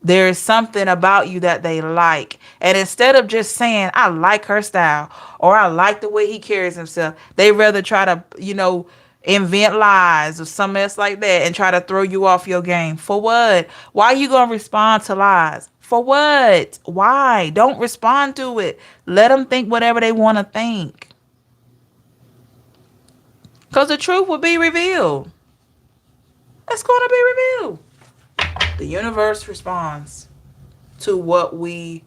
there is something about you that they like. And instead of just saying, I like her style or I like the way he carries himself, they rather try to, invent lies or something else like that and try to throw you off your game. For what? Why are you going to respond to lies? For what? Why? Don't respond to it. Let them think whatever they want to think. Because the truth will be revealed. It's going to be revealed. The universe responds to what we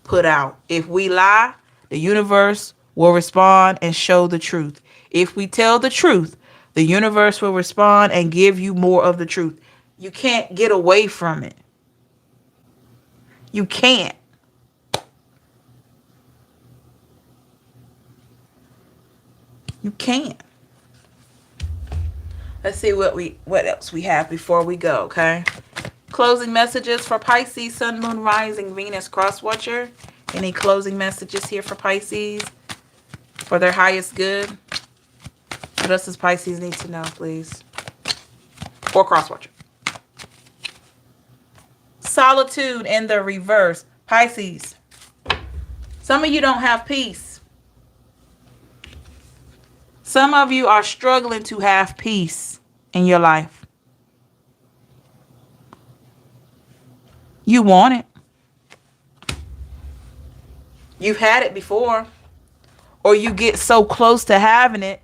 put out. If we lie, the universe will respond and show the truth. If we tell the truth, the universe will respond and give you more of the truth. You can't get away from it. You can't. You can't. Let's see what else we have before we go, okay? Closing messages for Pisces, Sun, Moon, Rising, Venus, Cross Watcher. Any closing messages here for Pisces for their highest good? What else does Pisces need to know, please? Or Cross Watcher. Solitude in the reverse. Pisces. Some of you don't have peace. Some of you are struggling to have peace in your life. You want it. You've had it before. Or you get so close to having it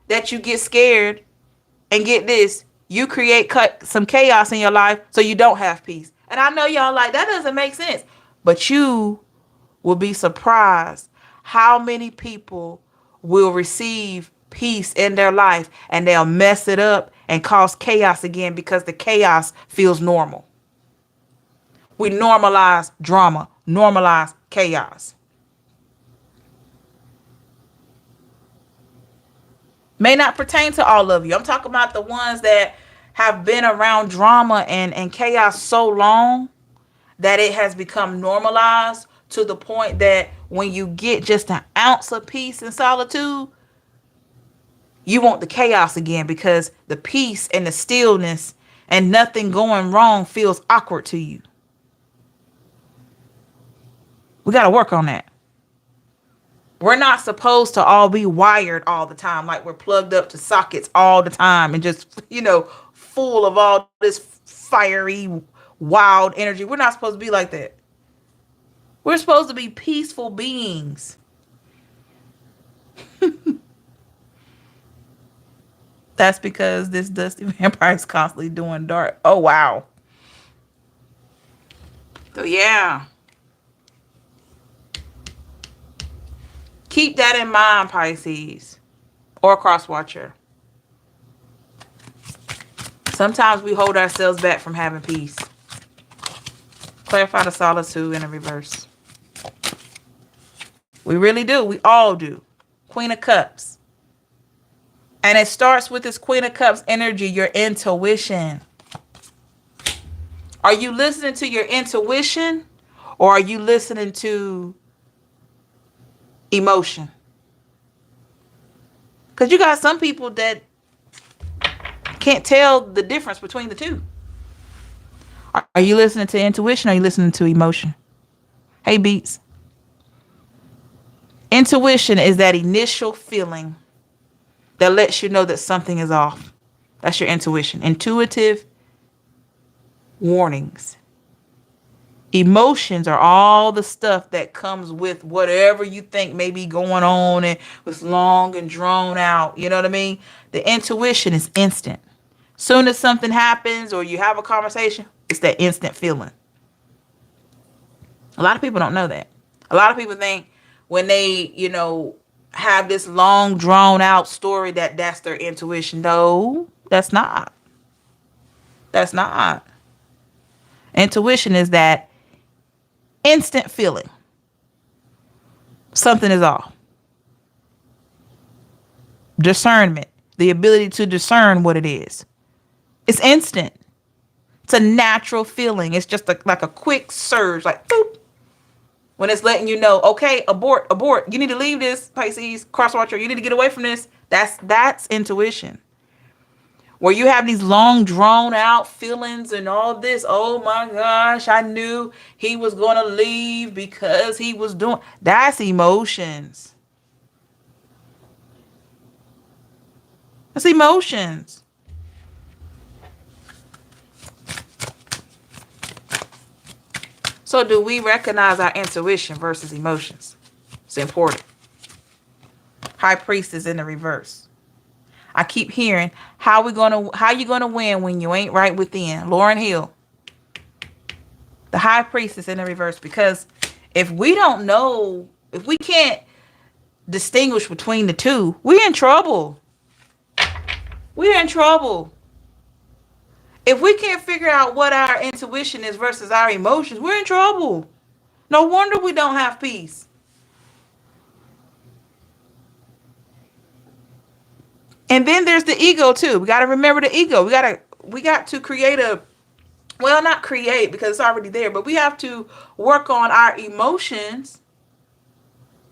that you get scared. And get this, you create some chaos in your life so you don't have peace. And I know y'all like, that doesn't make sense. But you will be surprised how many people will receive peace in their life and they'll mess it up and cause chaos again because the chaos feels normal. We normalize drama, normalize chaos. May not pertain to all of you. I'm talking about the ones that have been around drama and chaos so long that it has become normalized to the point that when you get just an ounce of peace and solitude, you want the chaos again because the peace and the stillness and nothing going wrong feels awkward to you. We got to work on that. We're not supposed to all be wired all the time, like we're plugged up to sockets all the time and just, full of all this fiery, wild energy. We're not supposed to be like that. We're supposed to be peaceful beings. That's because this dusty vampire is constantly doing dark. Oh, wow. So, yeah. Keep that in mind, Pisces. Or Cross Watcher. Sometimes we hold ourselves back from having peace. Clarify the solitude in the reverse. We really do. We all do. Queen of Cups. And it starts with this Queen of Cups energy, your intuition. Are you listening to your intuition or are you listening to emotion? Because you got some people that can't tell the difference between the two. Are you listening to intuition or are you listening to emotion? Hey, Beats. Intuition is that initial feeling that lets you know that something is off. That's your intuition. Intuitive warnings. Emotions are all the stuff that comes with whatever you think may be going on and was long and drawn out. You know what I mean? The intuition is instant. Soon as something happens or you have a conversation, it's that instant feeling. A lot of people don't know that. A lot of people think when they, have this long drawn out story that that's their intuition. No, that's not. That's not. Intuition is that instant feeling. Something is off. Discernment, the ability to discern what it is. It's instant. It's a natural feeling. It's just like a quick surge, like boop. When it's letting you know, okay, abort, abort. You need to leave this, Pisces, crosswatcher. You need to get away from this. That's intuition. Where you have these long drawn out feelings and all this. Oh my gosh, I knew he was going to leave because he was doing. That's emotions. That's emotions. So do we recognize our intuition versus emotions? It's important. High Priestess in the reverse. I keep hearing, how you gonna win when you ain't right within? Lauryn Hill. The High Priestess in the reverse. Because if we don't know, if we can't distinguish between the two, we're in trouble. We're in trouble. If we can't figure out what our intuition is versus our emotions, we're in trouble. No wonder we don't have peace. And then there's the ego too. We got to remember the ego. We got to create not create because it's already there, but we have to work on our emotions.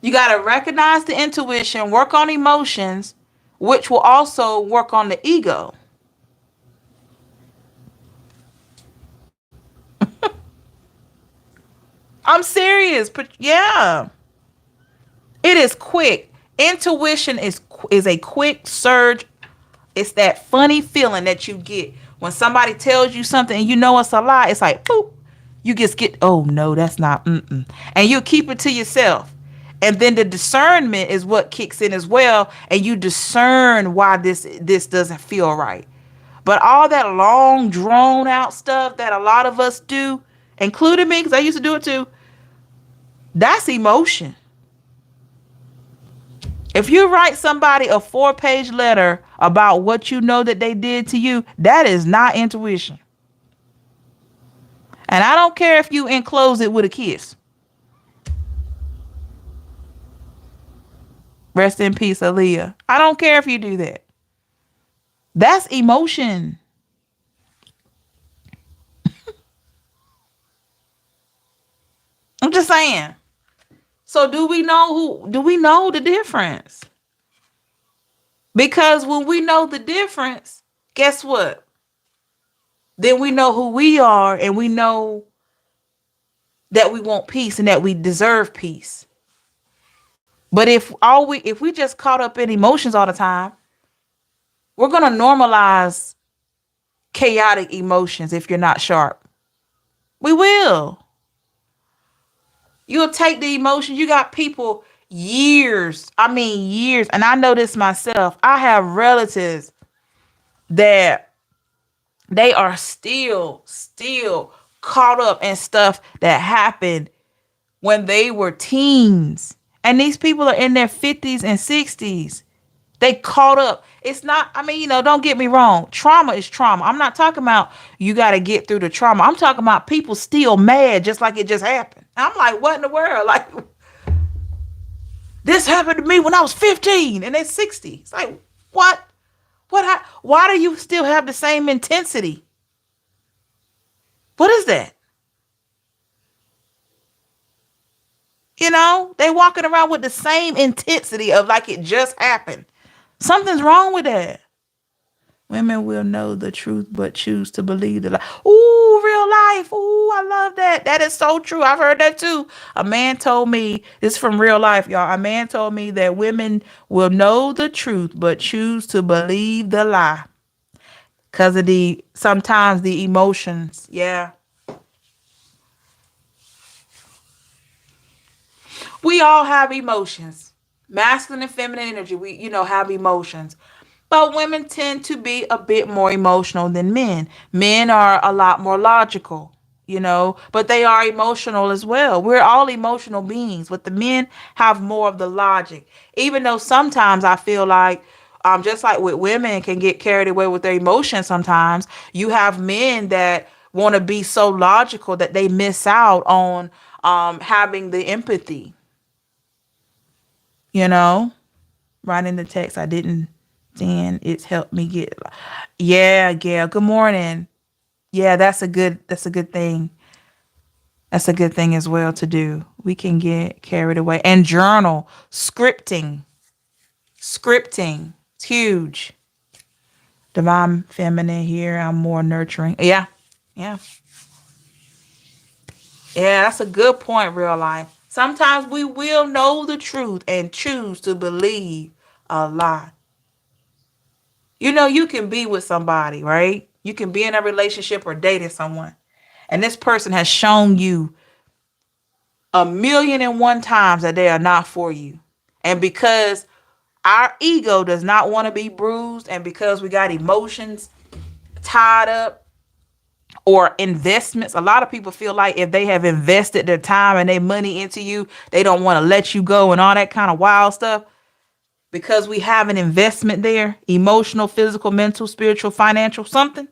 You got to recognize the intuition, work on emotions, which will also work on the ego. I'm serious, but yeah. It is quick. Intuition is a quick surge. It's that funny feeling that you get when somebody tells you something and you know it's a lie. It's like, boop. You just get, oh no, that's not, And you keep it to yourself. And then the discernment is what kicks in as well. And you discern why this doesn't feel right. But all that long drawn out stuff that a lot of us do, including me, because I used to do it too, that's emotion. If you write somebody a 4-page letter about what you know that they did to you, that is not intuition. And I don't care if you enclose it with a kiss. Rest in peace, Aaliyah. I don't care if you do that. That's emotion. I'm just saying. So do we know the difference? Because when we know the difference, guess what? Then we know who we are and we know that we want peace and that we deserve peace. But if we just caught up in emotions all the time, we're going to normalize chaotic emotions if you're not sharp. We will. You'll take the emotion. You got people years. And I know this myself. I have relatives that they are still caught up in stuff that happened when they were teens. And these people are in their 50s and 60s. They caught up. It's not, don't get me wrong. Trauma is trauma. I'm not talking about you got to get through the trauma. I'm talking about people still mad just like it just happened. I'm like, what in the world? Like, this happened to me when I was 15 and they're 60. It's like, what? Why do you still have the same intensity? What is that? They walking around with the same intensity of like it just happened. Something's wrong with that. Women will know the truth but choose to believe the lie. Ooh, real life. Ooh, I love that. That is so true. I've heard that too. A man told me, this is from real life, y'all. A man told me that women will know the truth but choose to believe the lie. Because of sometimes the emotions. Yeah. We all have emotions. Masculine and feminine energy, we, have emotions. But women tend to be a bit more emotional than men. Men are a lot more logical, but they are emotional as well. We're all emotional beings, but the men have more of the logic. Even though sometimes I feel like, just like with women can get carried away with their emotions sometimes, you have men that want to be so logical that they miss out on having the empathy, you know? Writing the text I didn't send, it's helped me get. Yeah, Gail, good morning. Yeah, that's a good thing. That's a good thing as well to do. We can get carried away. And journal, scripting. Scripting. It's huge. Divine feminine here. I'm more nurturing. Yeah. Yeah. Yeah, that's a good point, real life. Sometimes we will know the truth and choose to believe a lie. You can be with somebody, right? You can be in a relationship or dating someone, and this person has shown you a million and one times that they are not for you. And because our ego does not want to be bruised, and because we got emotions tied up or investments, a lot of people feel like if they have invested their time and their money into you, they don't want to let you go and all that kind of wild stuff. Because we have an investment there, emotional, physical, mental, spiritual, financial, something,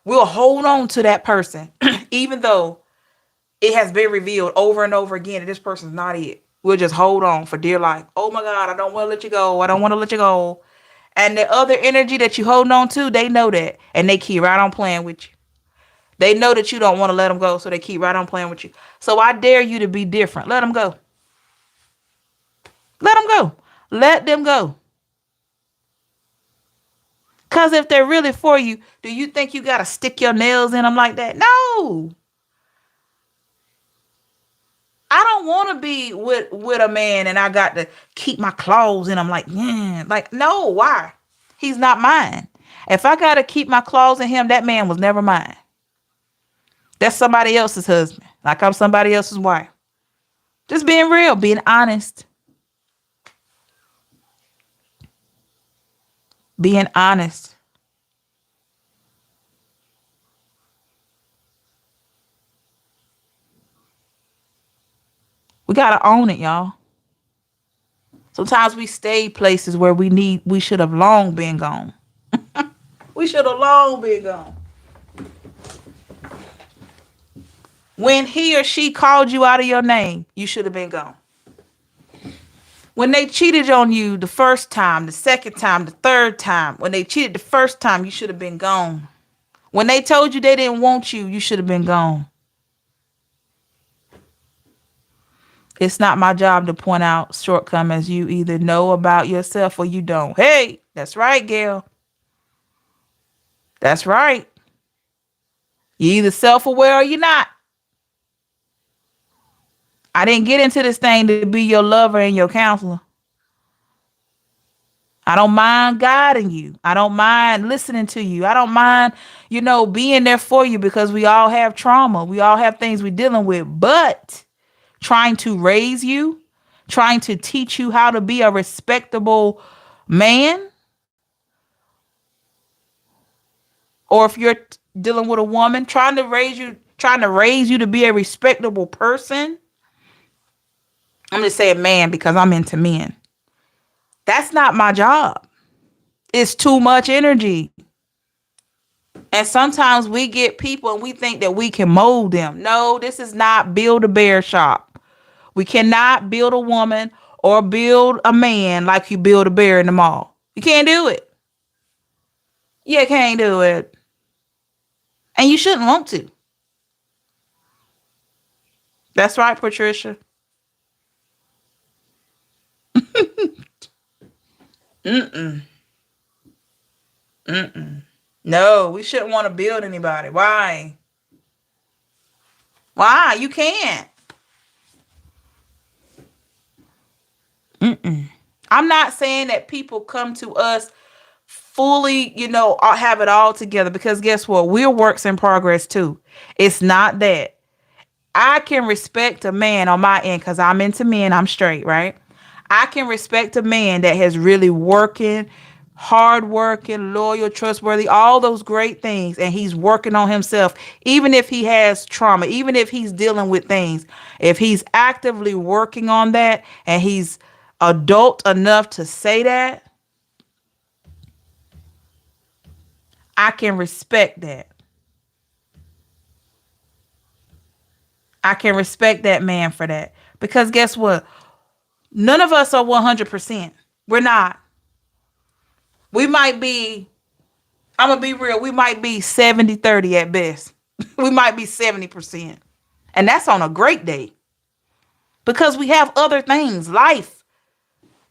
we'll hold on to that person, even though it has been revealed over and over again that this person's not it. We'll just hold on for dear life. Oh my God, I don't want to let you go. I don't want to let you go. And the other energy that you hold on to, they know that. And they keep right on playing with you. They know that you don't want to let them go, so they keep right on playing with you. So I dare you to be different. Let them go. Let them go. Let them go. Because if they're really for you, do you think you got to stick your nails in them like that? No. I don't want to be with a man and I got to keep my claws in him like, yeah. Like, no, why? He's not mine. If I got to keep my claws in him, that man was never mine. That's somebody else's husband. Like I'm somebody else's wife. Just being real, being honest. Being honest. We got to own it, y'all. Sometimes we stay places where we should have long been gone. We should have long been gone. When he or she called you out of your name, you should have been gone. When they cheated on you the first time, the second time, the third time, when they cheated the first time, you should have been gone. When they told you they didn't want you, you should have been gone. It's not my job to point out shortcomings. You either know about yourself or you don't. Hey, that's right, Gail. That's right. You either self-aware or you're not. I didn't get into this thing to be your lover and your counselor. I don't mind guiding you. I don't mind listening to you. I don't mind, being there for you because we all have trauma. We all have things we're dealing with. But trying to raise you, trying to teach you how to be a respectable man, or if you're dealing with a woman, trying to raise you to be a respectable person. I'm just saying man because I'm into men. That's not my job. It's too much energy. And sometimes we get people and we think that we can mold them. No, this is not Build a Bear shop. We cannot build a woman or build a man like you build a bear in the mall. You can't do it. You can't do it. And you shouldn't want to. That's right, Patricia. Mm-mm. Mm-mm. No, we shouldn't want to build anybody. Why? Why? You can't. Mm-mm. I'm not saying that people come to us fully, have it all together because guess what? We're works in progress too. It's not that. I can respect a man on my end because I'm into men. I'm straight, right? I can respect a man that has really working, hard working, loyal, trustworthy, all those great things. And he's working on himself, even if he has trauma, even if he's dealing with things. If he's actively working on that and he's adult enough to say that, I can respect that. I can respect that man for that. Because guess what? None of us are 100%. We're not. We might be, I'm going to be real, we might be 70-30 at best. We might be 70%. And that's on a great day. Because we have other things, life,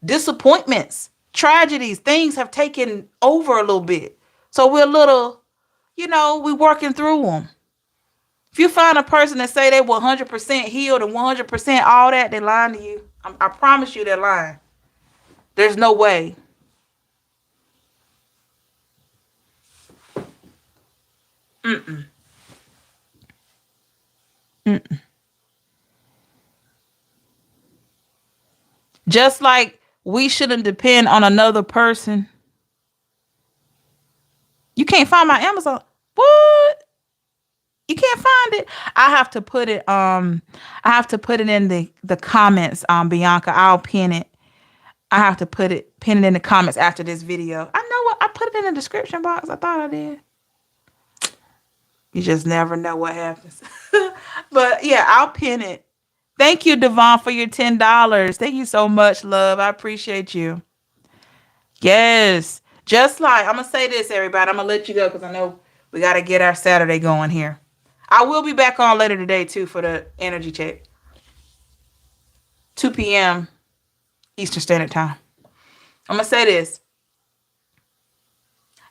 disappointments, tragedies, things have taken over a little bit. So we're a little, we're working through them. If you find a person that say they 100% healed and 100% all that, they're lying to you. I promise you they're lying. There's no way. Mm-mm. Mm-mm. Just like we shouldn't depend on another person. You can't find my Amazon. What? You can't find it. I have to put it in the comments, Bianca. I'll pin it. I have to pin it in the comments after this video. I know what I put it in the description box. I thought I did. You just never know what happens. But yeah, I'll pin it. Thank you, Devon, for your $10. Thank you so much, love. I appreciate you. Yes. Just like, I'm going to say this, everybody. I'm going to let you go because I know we got to get our Saturday going here. I will be back on later today, too, for the energy check. 2 p.m. Eastern Standard Time. I'm going to say this.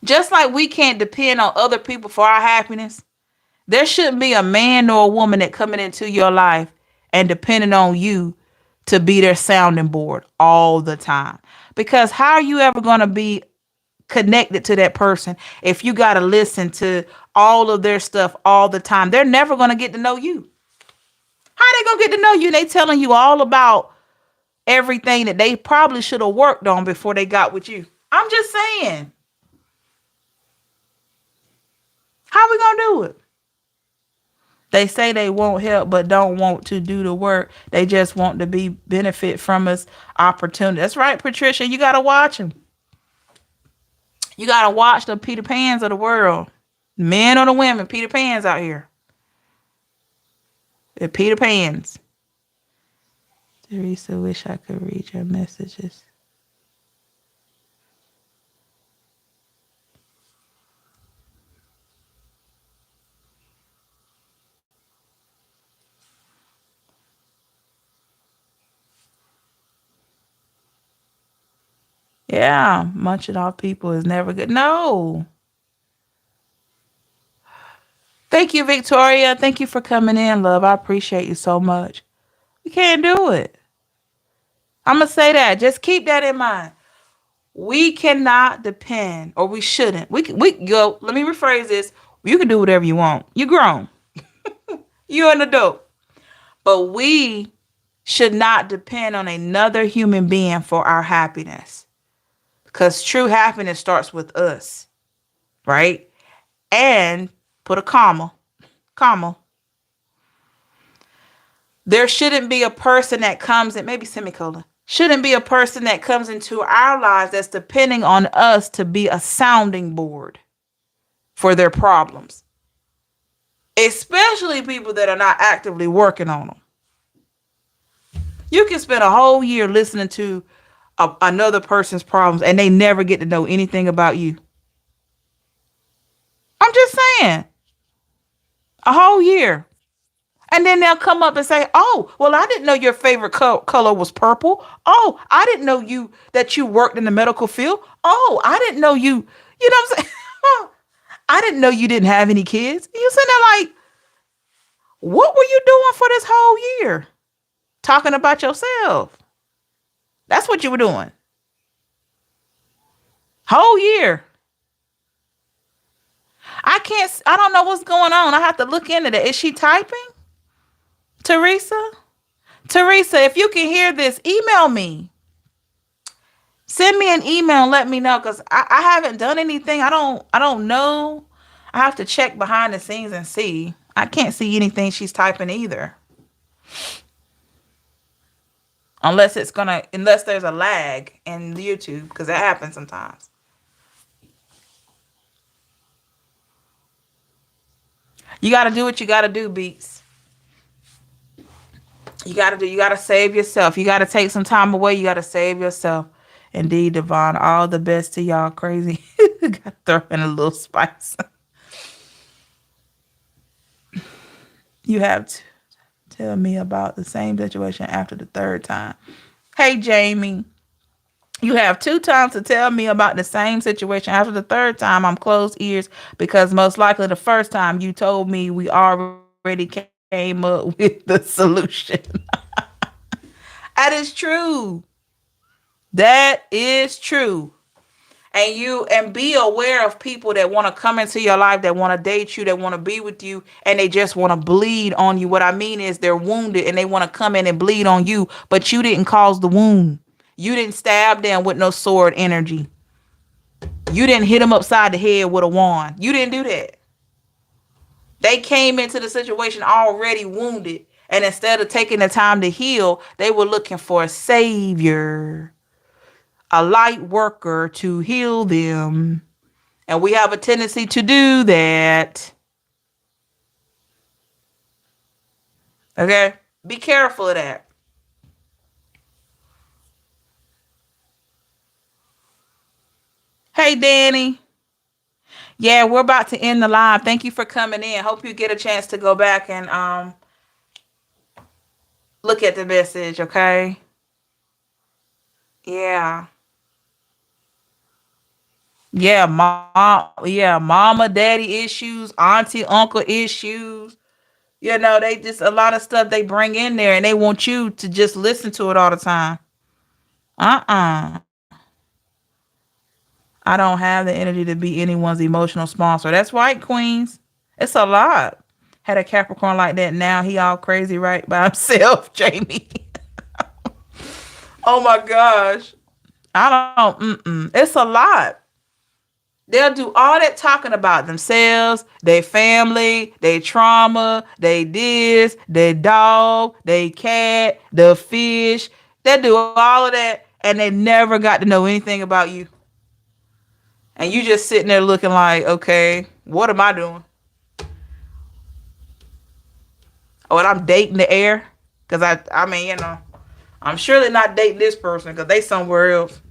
Just like we can't depend on other people for our happiness, there shouldn't be a man or a woman that coming into your life and depending on you to be their sounding board all the time. Because how are you ever going to be connected to that person if you got to listen to all of their stuff all the time? They're never going to get to know you. How are they going to get to know you? They telling you all about everything that they probably should have worked on before they got with you. I'm just saying. How are we going to do it? They say they won't help, but don't want to do the work. They just want to be benefit from us opportunity. That's right, Patricia. You got to watch them. You got to watch the Peter Pans of the world. Men or the women, Peter Pans out here. They're Peter Pans. Teresa, wish I could read your messages. Yeah, munching off people is never good. No. Thank you, Victoria. Thank you for coming in, love. I appreciate you so much. We can't do it. I'm going to say that. Just keep that in mind. We cannot depend, or we shouldn't. We go, let me rephrase this. You can do whatever you want. You're grown. You're an adult. But we should not depend on another human being for our happiness. Because true happiness starts with us, right? And put a comma. There shouldn't be a person that comes in, maybe semicolon. Shouldn't be a person that comes into our lives that's depending on us to be a sounding board for their problems. Especially people that are not actively working on them. You can spend a whole year listening to another person's problems and they never get to know anything about you. I'm just saying. A whole year. And then they'll come up and say, oh, well, I didn't know your favorite color was purple. Oh, I didn't know that you worked in the medical field. Oh, I didn't know you know what I'm saying? I didn't know you didn't have any kids. You sitting there like, what were you doing for this whole year? Talking about yourself. That's what you were doing. Whole year. I don't know what's going on. I have to look into that. Is she typing? Teresa, Teresa, if you can hear this, email me. Send me an email and let me know because I haven't done anything. I don't know. I have to check behind the scenes and see. I can't see anything she's typing either. Unless there's a lag in YouTube, because that happens sometimes. You gotta do what you gotta do, Beats. You gotta save yourself. You gotta take some time away. You gotta save yourself. Indeed, Devon, all the best to y'all crazy. Gotta throw in a little spice. You have to tell me about the same situation after the third time. Hey, Jamie, you have 2 times to tell me about the same situation. After the third time, I'm closed ears because most likely the first time you told me we already came up with the solution. That is true. That is true. And be aware of people that want to come into your life, that want to date you, that want to be with you, and they just want to bleed on you. What I mean is they're wounded and they want to come in and bleed on you, but you didn't cause the wound. You didn't stab them with no sword energy. You didn't hit them upside the head with a wand. You didn't do that. They came into the situation already wounded, and instead of taking the time to heal, they were looking for a savior, a light worker to heal them. And we have a tendency to do that. Okay? Be careful of that. Hey, Danny. Yeah, we're about to end the live. Thank you for coming in. Hope you get a chance to go back and look at the message, okay? Yeah. Mama, daddy issues, auntie, uncle issues. They just a lot of stuff they bring in there and they want you to just listen to it all the time. Uh-uh. I don't have the energy to be anyone's emotional sponsor. That's right, Queens. It's a lot. Had a Capricorn like that now. He all crazy right by himself, Jamie. Oh my gosh. It's a lot. They'll do all that talking about themselves, their family, their trauma, they this, their dog, their cat, the fish. They do all of that and they never got to know anything about you. And you just sitting there looking like, okay, what am I doing? Oh, and I'm dating the air. Because I mean, I'm surely not dating this person because they somewhere else.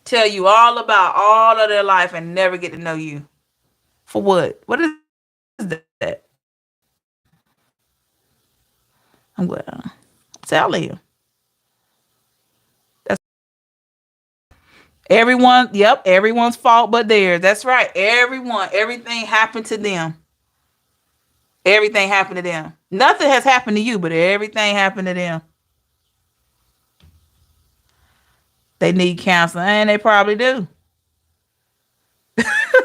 Tell you all about all of their life and never get to know you. For what? What is that? I'm telling you. That's everyone's fault but theirs. That's right. Everything happened to them. Everything happened to them. Nothing has happened to you, but everything happened to them. They need counseling, and they probably do.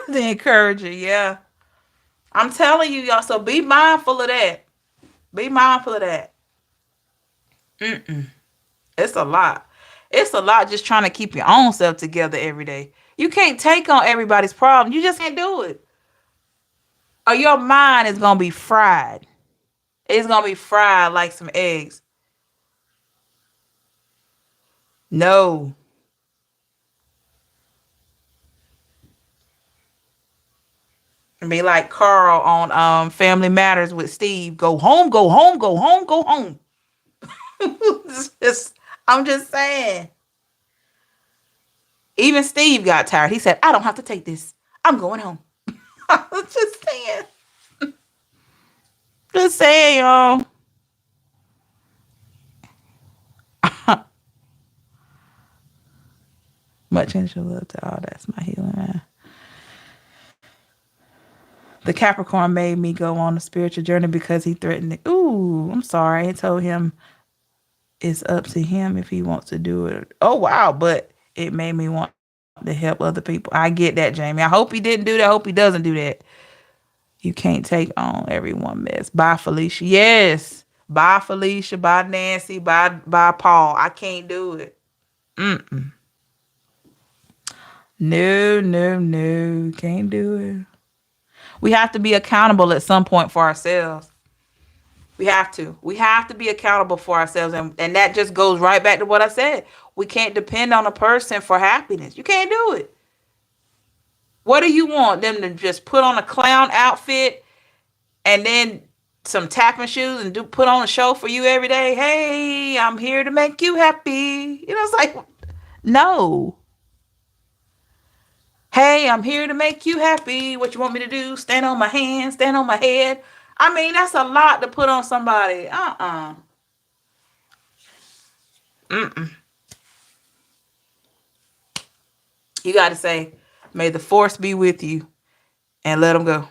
They encourage you, yeah. I'm telling you, y'all. So be mindful of that. Be mindful of that. It's a lot. It's a lot just trying to keep your own self together every day. You can't take on everybody's problem. You just can't do it. Or your mind is gonna be fried. It's gonna be fried like some eggs. No. Be like Carl on Family Matters with Steve. Go home, go home, go home, go home. I'm just saying. Even Steve got tired. He said, I don't have to take this. I'm going home. I was just saying. Just saying, y'all. Much initial love to all. That's my healing, man. The Capricorn made me go on a spiritual journey because he threatened it. Ooh, I'm sorry. I told him it's up to him if he wants to do it. Oh, wow. But it made me want to help other people. I get that, Jamie. I hope he didn't do that. I hope he doesn't do that. You can't take on everyone mess. Bye, Felicia. Yes. Bye, Felicia. Bye, Nancy. Bye, Paul. I can't do it. Mm-mm. No, no, no. Can't do it. We have to be accountable at some point for ourselves. We have to. We have to be accountable for ourselves. And that just goes right back to what I said. We can't depend on a person for happiness. You can't do it. What do you want? Them to just put on a clown outfit and then some tapping shoes and put on a show for you every day? Hey, I'm here to make you happy. It's like, no. Hey, I'm here to make you happy. What you want me to do? Stand on my hand, stand on my head. I mean, that's a lot to put on somebody. Mm-mm. You got to say, may the force be with you, and let them go.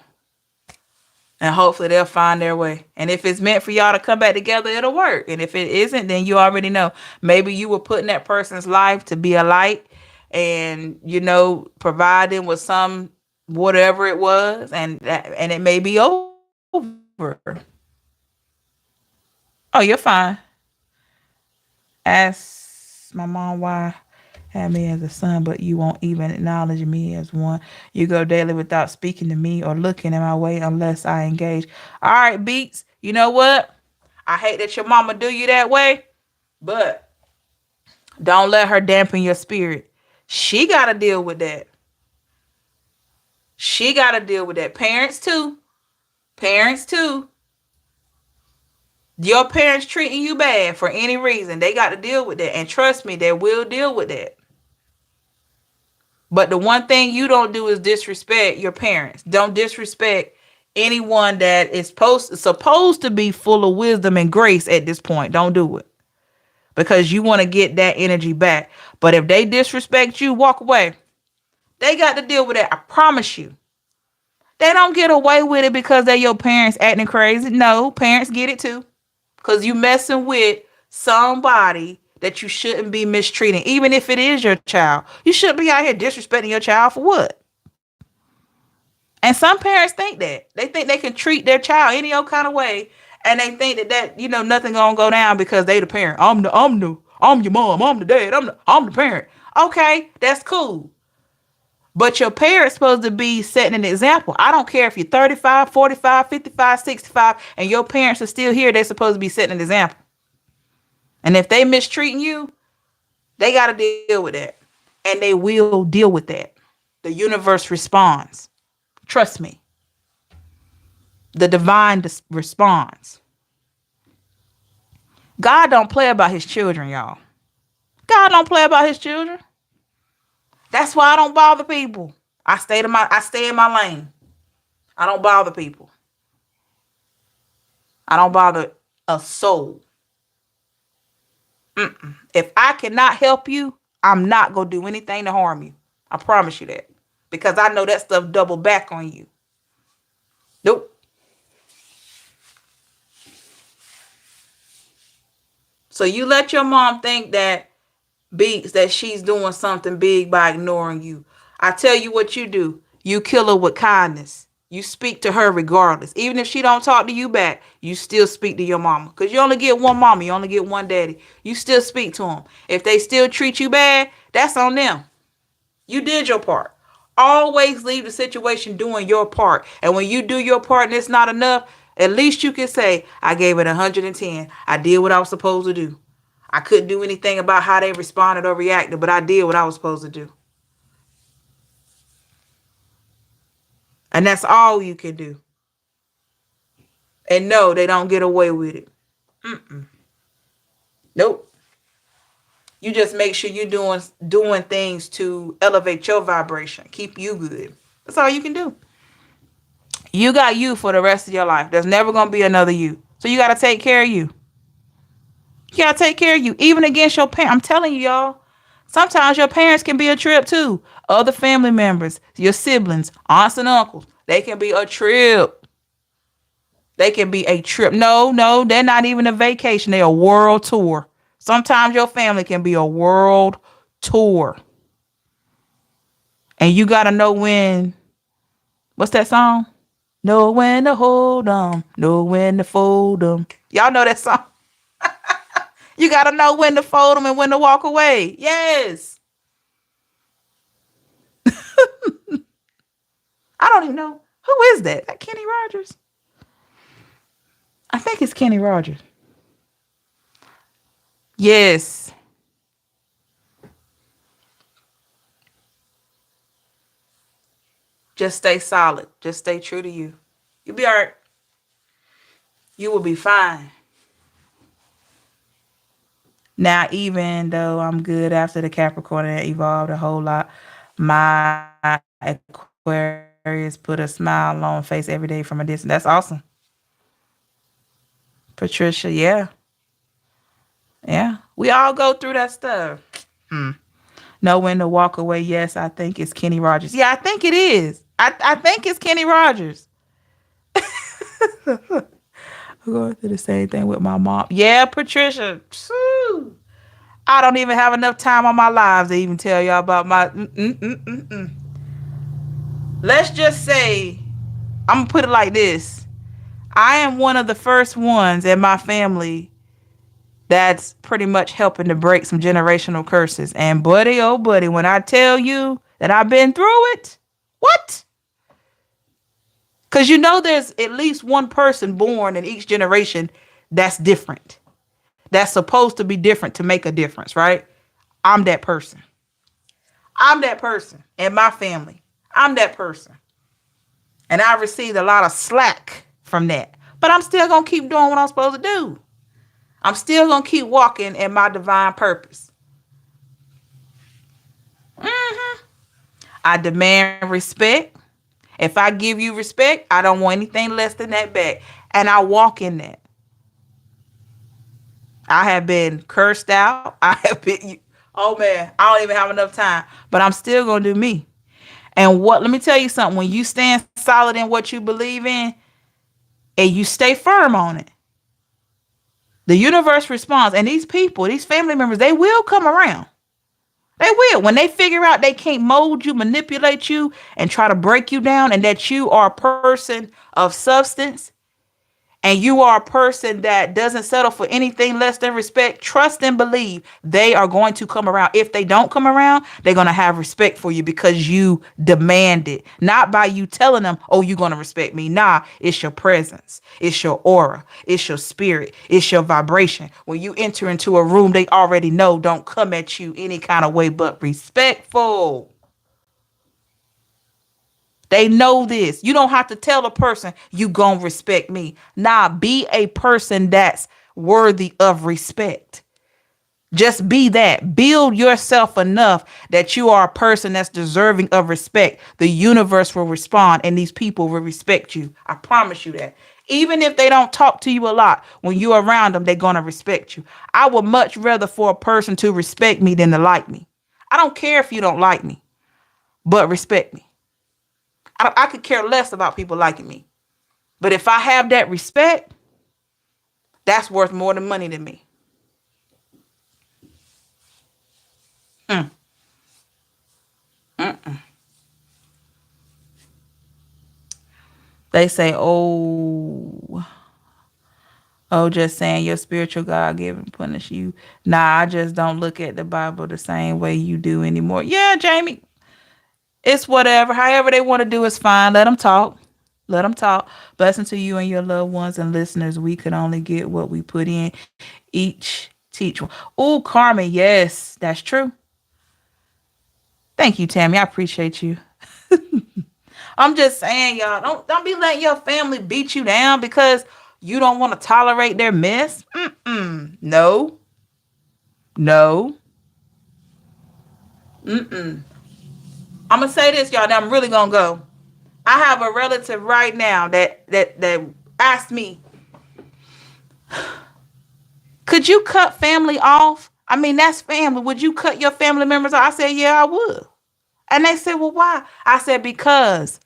And hopefully they'll find their way. And if it's meant for y'all to come back together, it'll work. And if it isn't, then you already know. Maybe you were put in that person's life to be a light and, provide them with some whatever it was. And it may be over. Oh, you're fine. Ask my mom why have me as a son, but you won't even acknowledge me as one. You go daily without speaking to me or looking in my way unless I engage. All right, Beats. You know what? I hate that your mama do you that way, but don't let her dampen your spirit. She got to deal with that. She got to deal with that. Parents too. Parents too. Your parents treating you bad for any reason, they got to deal with that. And trust me, they will deal with that. But the one thing you don't do is disrespect your parents. Don't disrespect anyone that is supposed to be full of wisdom and grace at this point. Don't do it. Because you want to get that energy back. But if they disrespect you, walk away. They got to deal with that. I promise you. They don't get away with it because they're your parents acting crazy. No, parents get it too. Because you messing with somebody that you shouldn't be mistreating. Even if it is your child. You shouldn't be out here disrespecting your child for what? And some parents think that. They think they can treat their child any old kind of way. And they think that nothing gonna go down because they the parent. I'm your mom. I'm the dad. I'm the parent. Okay, that's cool. But your parents supposed to be setting an example. I don't care if you're 35, 45, 55, 65, and your parents are still here. They're supposed to be setting an example. And if they mistreating you, they got to deal with that. And they will deal with that. The universe responds. Trust me. The divine responds. God don't play about his children, y'all. God don't play about his children. That's why I don't bother people. I stay in my lane. I don't bother people. I don't bother a soul. If I cannot help you, I'm not going to do anything to harm you. I promise you that. Because I know that stuff double back on you. Nope. So you let your mom think that she's doing something big by ignoring you. I tell you what you do. You kill her with kindness. You speak to her regardless. Even if she don't talk to you back, you still speak to your mama. Because you only get one mama. You only get one daddy. You still speak to them. If they still treat you bad, that's on them. You did your part. Always leave the situation doing your part. And when you do your part and it's not enough, at least you can say, I gave it 110. I did what I was supposed to do. I couldn't do anything about how they responded or reacted, but I did what I was supposed to do. And that's all you can do. And no, they don't get away with it. Nope. You just make sure you're doing things to elevate your vibration, keep you good. That's all you can do. You got you for the rest of your life. There's never going to be another you. So you got to take care of you. You got to take care of you, even against your parents. I'm telling you, y'all. Sometimes your parents can be a trip too. Other family members, your siblings, aunts and uncles, they can be a trip. They can be a trip. No, they're not even a vacation. They're a world tour. Sometimes your family can be a world tour. And you got to know when, what's that song? Know when to hold 'em, know when to fold 'em. Y'all know that song? You got to know when to fold 'em and when to walk away. Yes. I don't even know. Who is that? That Kenny Rogers? I think it's Kenny Rogers. Yes. Just stay solid. Just stay true to you. You'll be all right. You will be fine. Now, even though I'm good after the Capricorn and it evolved a whole lot, my Aquarius put a smile on face every day from a distance. That's awesome. Patricia, yeah. Yeah. We all go through that stuff. Hmm. Know when to walk away. Yes, I think it's Kenny Rogers. Yeah, I think it is. I think it's Kenny Rogers. I'm going through the same thing with my mom. Yeah, Patricia. Phew. I don't even have enough time on my lives to even tell y'all about my. Let's just say, I'm going to put it like this. I am one of the first ones in my family that's pretty much helping to break some generational curses. And buddy, oh buddy, when I tell you that I've been through it, what? Because you know there's at least one person born in each generation that's different. That's supposed to be different to make a difference, right? I'm that person. I'm that person in my family. I'm that person. And I received a lot of slack from that. But I'm still going to keep doing what I'm supposed to do. I'm still going to keep walking in my divine purpose. I demand respect. If I give you respect, I don't want anything less than that back. And I walk in that. I have been cursed out. I have been, oh man, I don't even have enough time. But I'm still going to do me. And let me tell you something. When you stand solid in what you believe in and you stay firm on it, the universe responds. And these people, these family members, they will come around. They will. When they figure out they can't mold you, manipulate you, and try to break you down, and that you are a person of substance, and you are a person that doesn't settle for anything less than respect, trust and believe they are going to come around. If they don't come around, they're going to have respect for you because you demand it. Not by you telling them, oh, you're going to respect me. Nah, it's your presence. It's your aura. It's your spirit. It's your vibration. When you enter into a room, they already know don't come at you any kind of way but respectful. They know this. You don't have to tell a person you gonna respect me. Nah, be a person that's worthy of respect. Just be that. Build yourself enough that you are a person that's deserving of respect. The universe will respond and these people will respect you. I promise you that. Even if they don't talk to you a lot, when you're around them, they're gonna respect you. I would much rather for a person to respect me than to like me. I don't care if you don't like me, but respect me. I could care less about people liking me. But if I have that respect, that's worth more than money to me. Mm. They say, just saying your spiritual God given punish you. Nah, I just don't look at the Bible the same way you do anymore. Yeah, Jamie. It's whatever. However they want to do is fine. Let them talk. Let them talk. Blessing to you and your loved ones and listeners. We can only get what we put in. Each teach one. Oh, Carmen. Yes, that's true. Thank you, Tammy. I appreciate you. I'm just saying, y'all, don't be letting your family beat you down because you don't want to tolerate their mess. No. No. I'm gonna say this, y'all. Now I'm really gonna go. I have a relative right now that asked me, could you cut family off? I mean, that's family. Would you cut your family members off? I said, yeah, I would. And they said, well, why? I said, because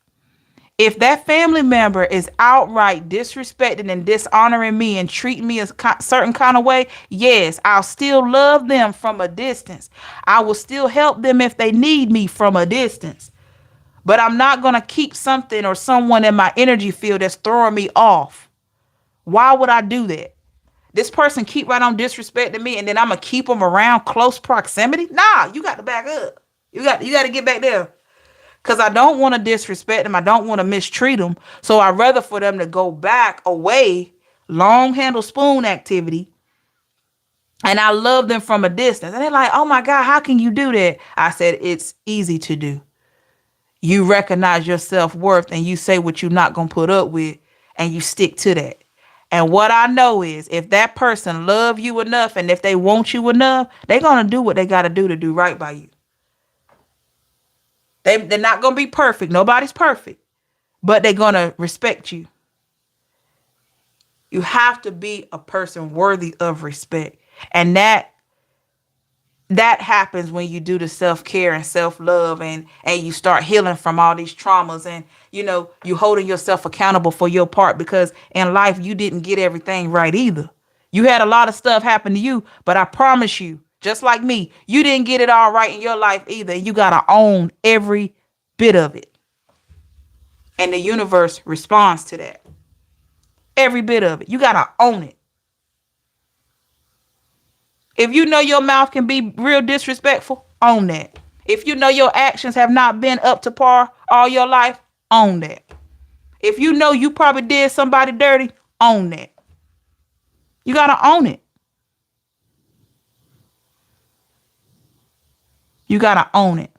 if that family member is outright disrespecting and dishonoring me and treating me a certain kind of way, yes, I'll still love them from a distance. I will still help them if they need me from a distance. But I'm not going to keep something or someone in my energy field that's throwing me off. Why would I do that? This person keep right on disrespecting me, and then I'm going to keep them around close proximity? Nah, you got to back up. You got to get back there. Because I don't want to disrespect them. I don't want to mistreat them. So I'd rather for them to go back away, long handle spoon activity. And I love them from a distance. And they're like, oh my God, how can you do that? I said, it's easy to do. You recognize your self-worth and you say what you're not going to put up with and you stick to that. And what I know is if that person love you enough and if they want you enough, they're going to do what they got to do right by you. They're not going to be perfect. Nobody's perfect. But they're going to respect you. You have to be a person worthy of respect. And that happens when you do the self-care and self-love and you start healing from all these traumas and, you holding yourself accountable for your part because in life you didn't get everything right either. You had a lot of stuff happen to you, but I promise you, just like me, you didn't get it all right in your life either. And you got to own every bit of it. And the universe responds to that. Every bit of it. You got to own it. If you know your mouth can be real disrespectful, own that. If you know your actions have not been up to par all your life, own that. If you know you probably did somebody dirty, own that. You got to own it. You got to own it.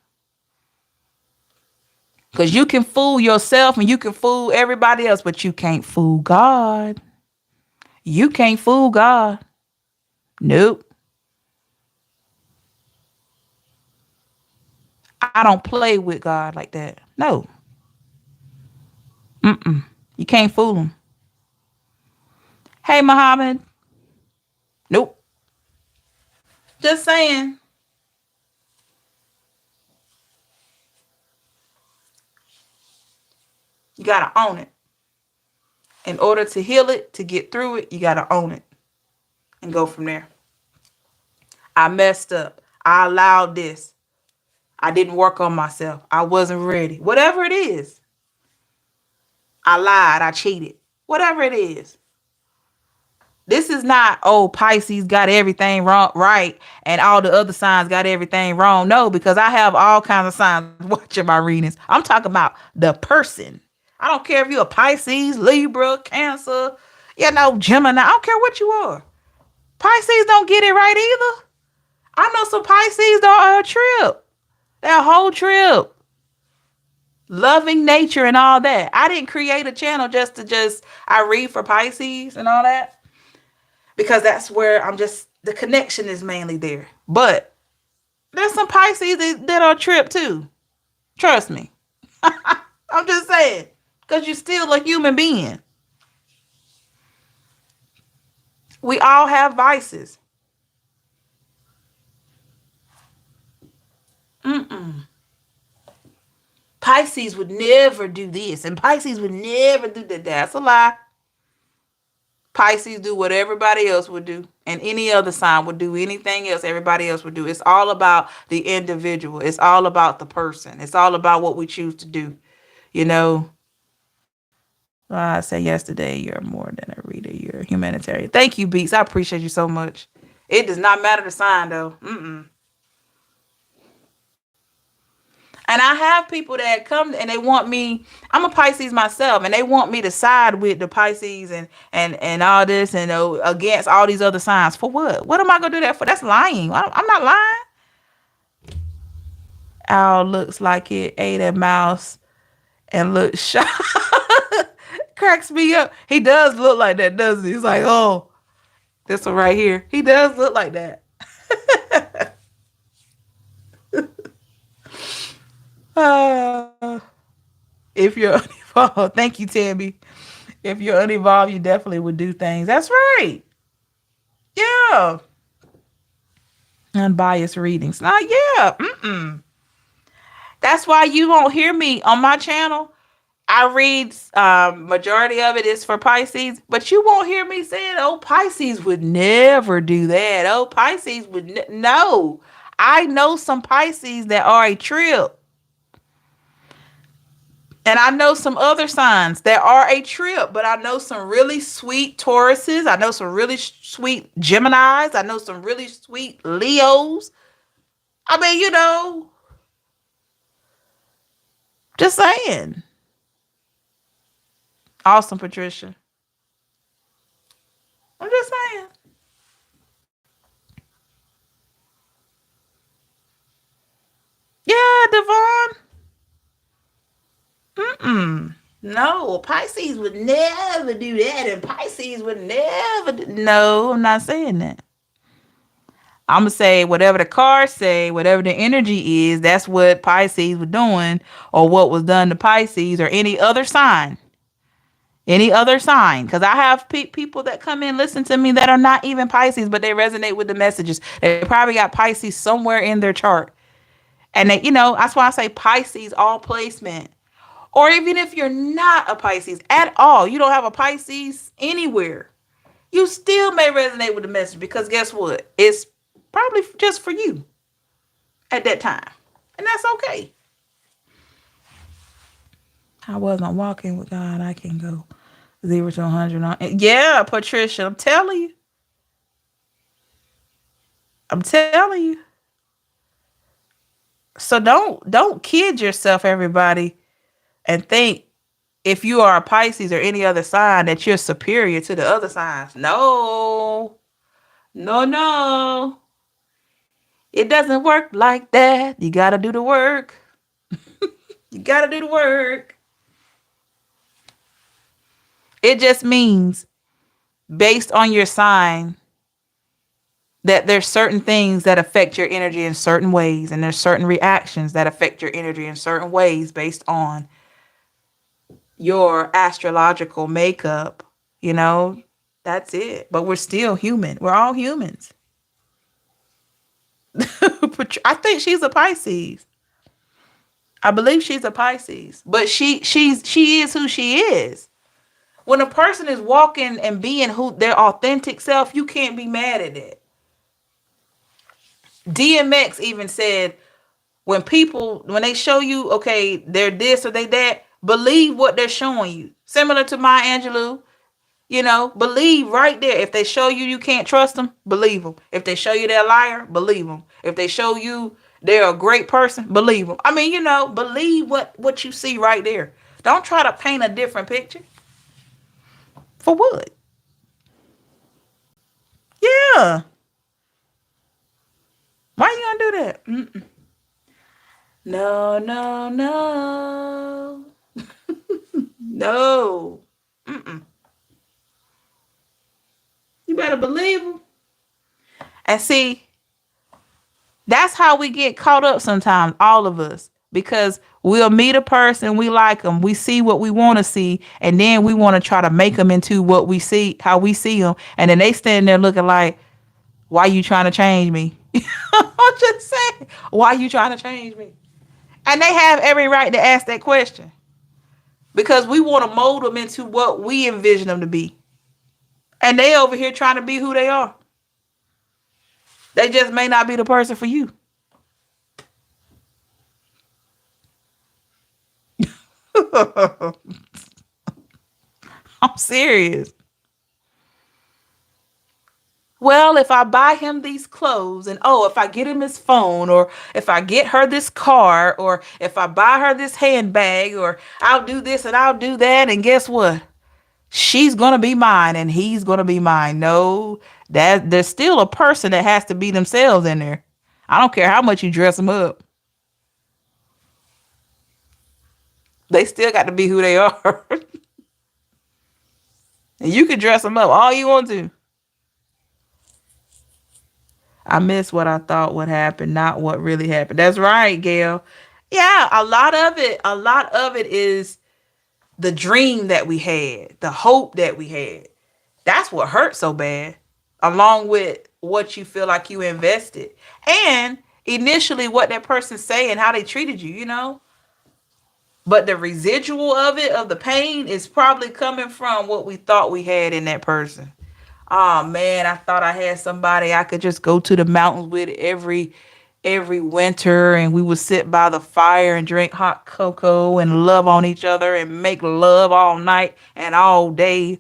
Because you can fool yourself and you can fool everybody else, but you can't fool God. You can't fool God. Nope. I don't play with God like that. No. You can't fool him. Hey, Muhammad. Nope. Just saying. You got to own it. In order to heal it, to get through it, you got to own it and go from there. I messed up. I allowed this. I didn't work on myself. I wasn't ready. Whatever it is. I lied. I cheated. Whatever it is. This is not, Pisces got everything wrong, right, and all the other signs got everything wrong. No, because I have all kinds of signs watching my readings. I'm talking about the person. I don't care if you're a Pisces, Libra, Cancer, Gemini. I don't care what you are. Pisces don't get it right either. I know some Pisces that are a trip. That whole trip. Loving nature and all that. I didn't create a channel I read for Pisces and all that. Because that's where the connection is mainly there. But there's some Pisces that are a trip too. Trust me. I'm just saying. Because you're still a human being. We all have vices. Pisces would never do this. And Pisces would never do that. That's a lie. Pisces do what everybody else would do. And any other sign would do anything else everybody else would do. It's all about the individual. It's all about the person. It's all about what we choose to do. I said yesterday, you're more than a reader. You're a humanitarian. Thank you, Beats. I appreciate you so much. It does not matter the sign, though. And I have people that come and they want me. I'm a Pisces myself, and they want me to side with the Pisces and all this and against all these other signs. For what? What am I gonna do that for? That's lying. I'm not lying. Owl looks like it ate a mouse and looks shocked. Cracks me up. He does look like that, doesn't he? He's like, oh, this one right here. He does look like that. If you're unevolved, thank you, Tammy. If you're unevolved, you definitely would do things. That's right. Yeah. Unbiased readings. Now, yeah. That's why you won't hear me on my channel. I read, majority of it is for Pisces, but you won't hear me saying, Pisces would never do that. Pisces would no. I know some Pisces that are a trip. And I know some other signs that are a trip, but I know some really sweet Tauruses. I know some really sweet Geminis. I know some really sweet Leos. I mean, just saying. Awesome, Patricia. I'm just saying. Yeah, Devon. Mm-mm. No, Pisces would never do that, and Pisces would never. No, I'm not saying that. I'm gonna say whatever the cards say, whatever the energy is, that's what Pisces were doing, or what was done to Pisces, or any other sign. Any other sign, because I have people that come in listen to me that are not even Pisces, but they resonate with the messages. They probably got Pisces somewhere in their chart, and that's why I say Pisces all placement. Or even if you're not a Pisces at all, you don't have a Pisces anywhere, you still may resonate with the message, because guess what? It's probably just for you at that time, and that's okay. I wasn't walking with God. I can go 0 to 100 on. Yeah, Patricia, I'm telling you. I'm telling you. So don't kid yourself, everybody, and think if you are a Pisces or any other sign that you're superior to the other signs. No, no, no. It doesn't work like that. You gotta do the work. You gotta do the work. It just means based on your sign that there's certain things that affect your energy in certain ways, and there's certain reactions that affect your energy in certain ways based on your astrological makeup. You know, that's it. But we're still human. We're all humans. I think she's a Pisces. I believe she's a Pisces, but she is who she is. When a person is walking and being who their authentic self, you can't be mad at it. DMX even said, when they show you, okay, they're this or they that, believe what they're showing you. Similar to Maya Angelou, believe right there. If they show you you can't trust them, believe them. If they show you they're a liar, believe them. If they show you they're a great person, believe them. I mean, believe what you see right there. Don't try to paint a different picture. For what? Yeah. Why you gonna do that? Mm-mm. No, no, no. No. Mm-mm. You better believe them. And see, that's how we get caught up sometimes, all of us, because we'll meet a person, we like them, we see what we want to see, and then we want to try to make them into what we see, how we see them, and then they stand there looking like, why you trying to change me? I'm just saying, why you trying to change me? And they have every right to ask that question, because we want to mold them into what we envision them to be. And they over here trying to be who they are. They just may not be the person for you. I'm serious. Well, if I buy him these clothes, and if I get him his phone, or if I get her this car, or if I buy her this handbag, or I'll do this and I'll do that, and guess what? She's going to be mine and he's going to be mine. No, that there's still a person that has to be themselves in there. I don't care how much you dress them up. They still got to be who they are. And you can dress them up all you want to. I miss what I thought would happen, not what really happened. That's right, Gail. Yeah, a lot of it is the dream that we had, the hope that we had. That's what hurt so bad, along with what you feel like you invested. And initially what that person say and how they treated you. But the residual of it, of the pain, is probably coming from what we thought we had in that person. Oh man, I thought I had somebody I could just go to the mountains with every winter, and we would sit by the fire and drink hot cocoa and love on each other and make love all night and all day,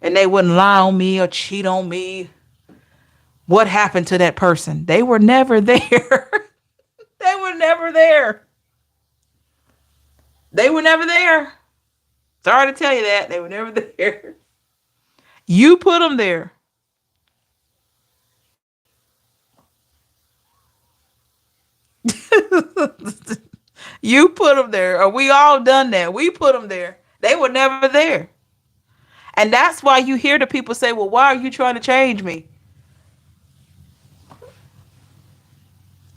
and they wouldn't lie on me or cheat on me. What happened to that person? They were never there. They were never there. They were never there. Sorry to tell you that. They were never there. You put them there. You put them there. Or we all done that. We put them there. They were never there. And that's why you hear the people say, well, why are you trying to change me?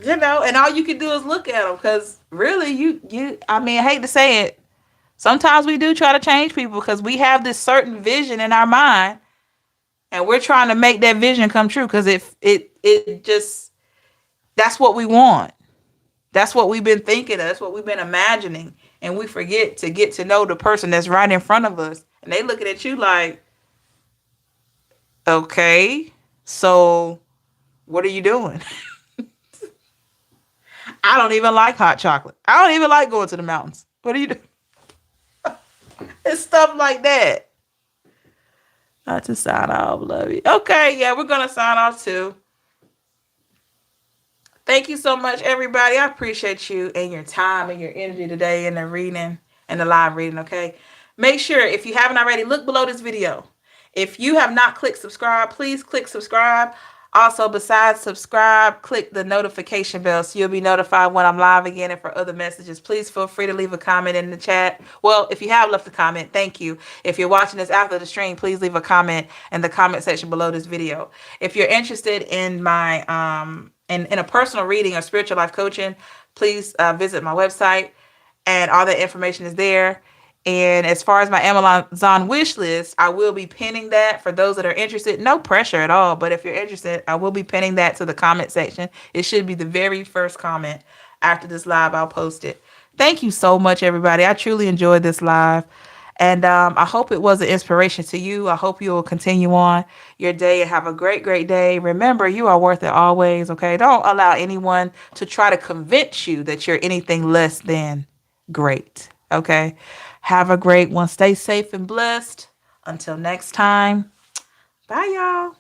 And all you can do is look at them, because really, I mean, I hate to say it. Sometimes we do try to change people because we have this certain vision in our mind, and we're trying to make that vision come true, because it just, that's what we want. That's what we've been thinking. That's what we've been imagining. And we forget to get to know the person that's right in front of us. And they looking at you like, okay, so what are you doing? I don't even like hot chocolate. I don't even like going to the mountains. What are you doing? It's stuff like that. Not to sign off, love you. Okay, yeah, we're going to sign off too. Thank you so much, everybody. I appreciate you and your time and your energy today in the reading and the live reading, okay? Make sure, if you haven't already, look below this video. If you have not clicked subscribe, please click subscribe. Also, besides subscribe, click the notification bell so you'll be notified when I'm live again and for other messages. Please feel free to leave a comment in the chat. Well, if you have left a comment, thank you. If you're watching this after the stream, please leave a comment in the comment section below this video. If you're interested in my in a personal reading or spiritual life coaching, please visit my website, and all that information is there. And as far as my Amazon wish list, I will be pinning that for those that are interested. No pressure at all, but if you're interested, I will be pinning that to the comment section. It should be the very first comment after this live. I'll post it. Thank you so much, everybody. I truly enjoyed this live. And I hope it was an inspiration to you. I hope you will continue on your day and have a great, great day. Remember, you are worth it always, okay? Don't allow anyone to try to convince you that you're anything less than great, okay? Have a great one. Stay safe and blessed. Until next time. Bye, y'all.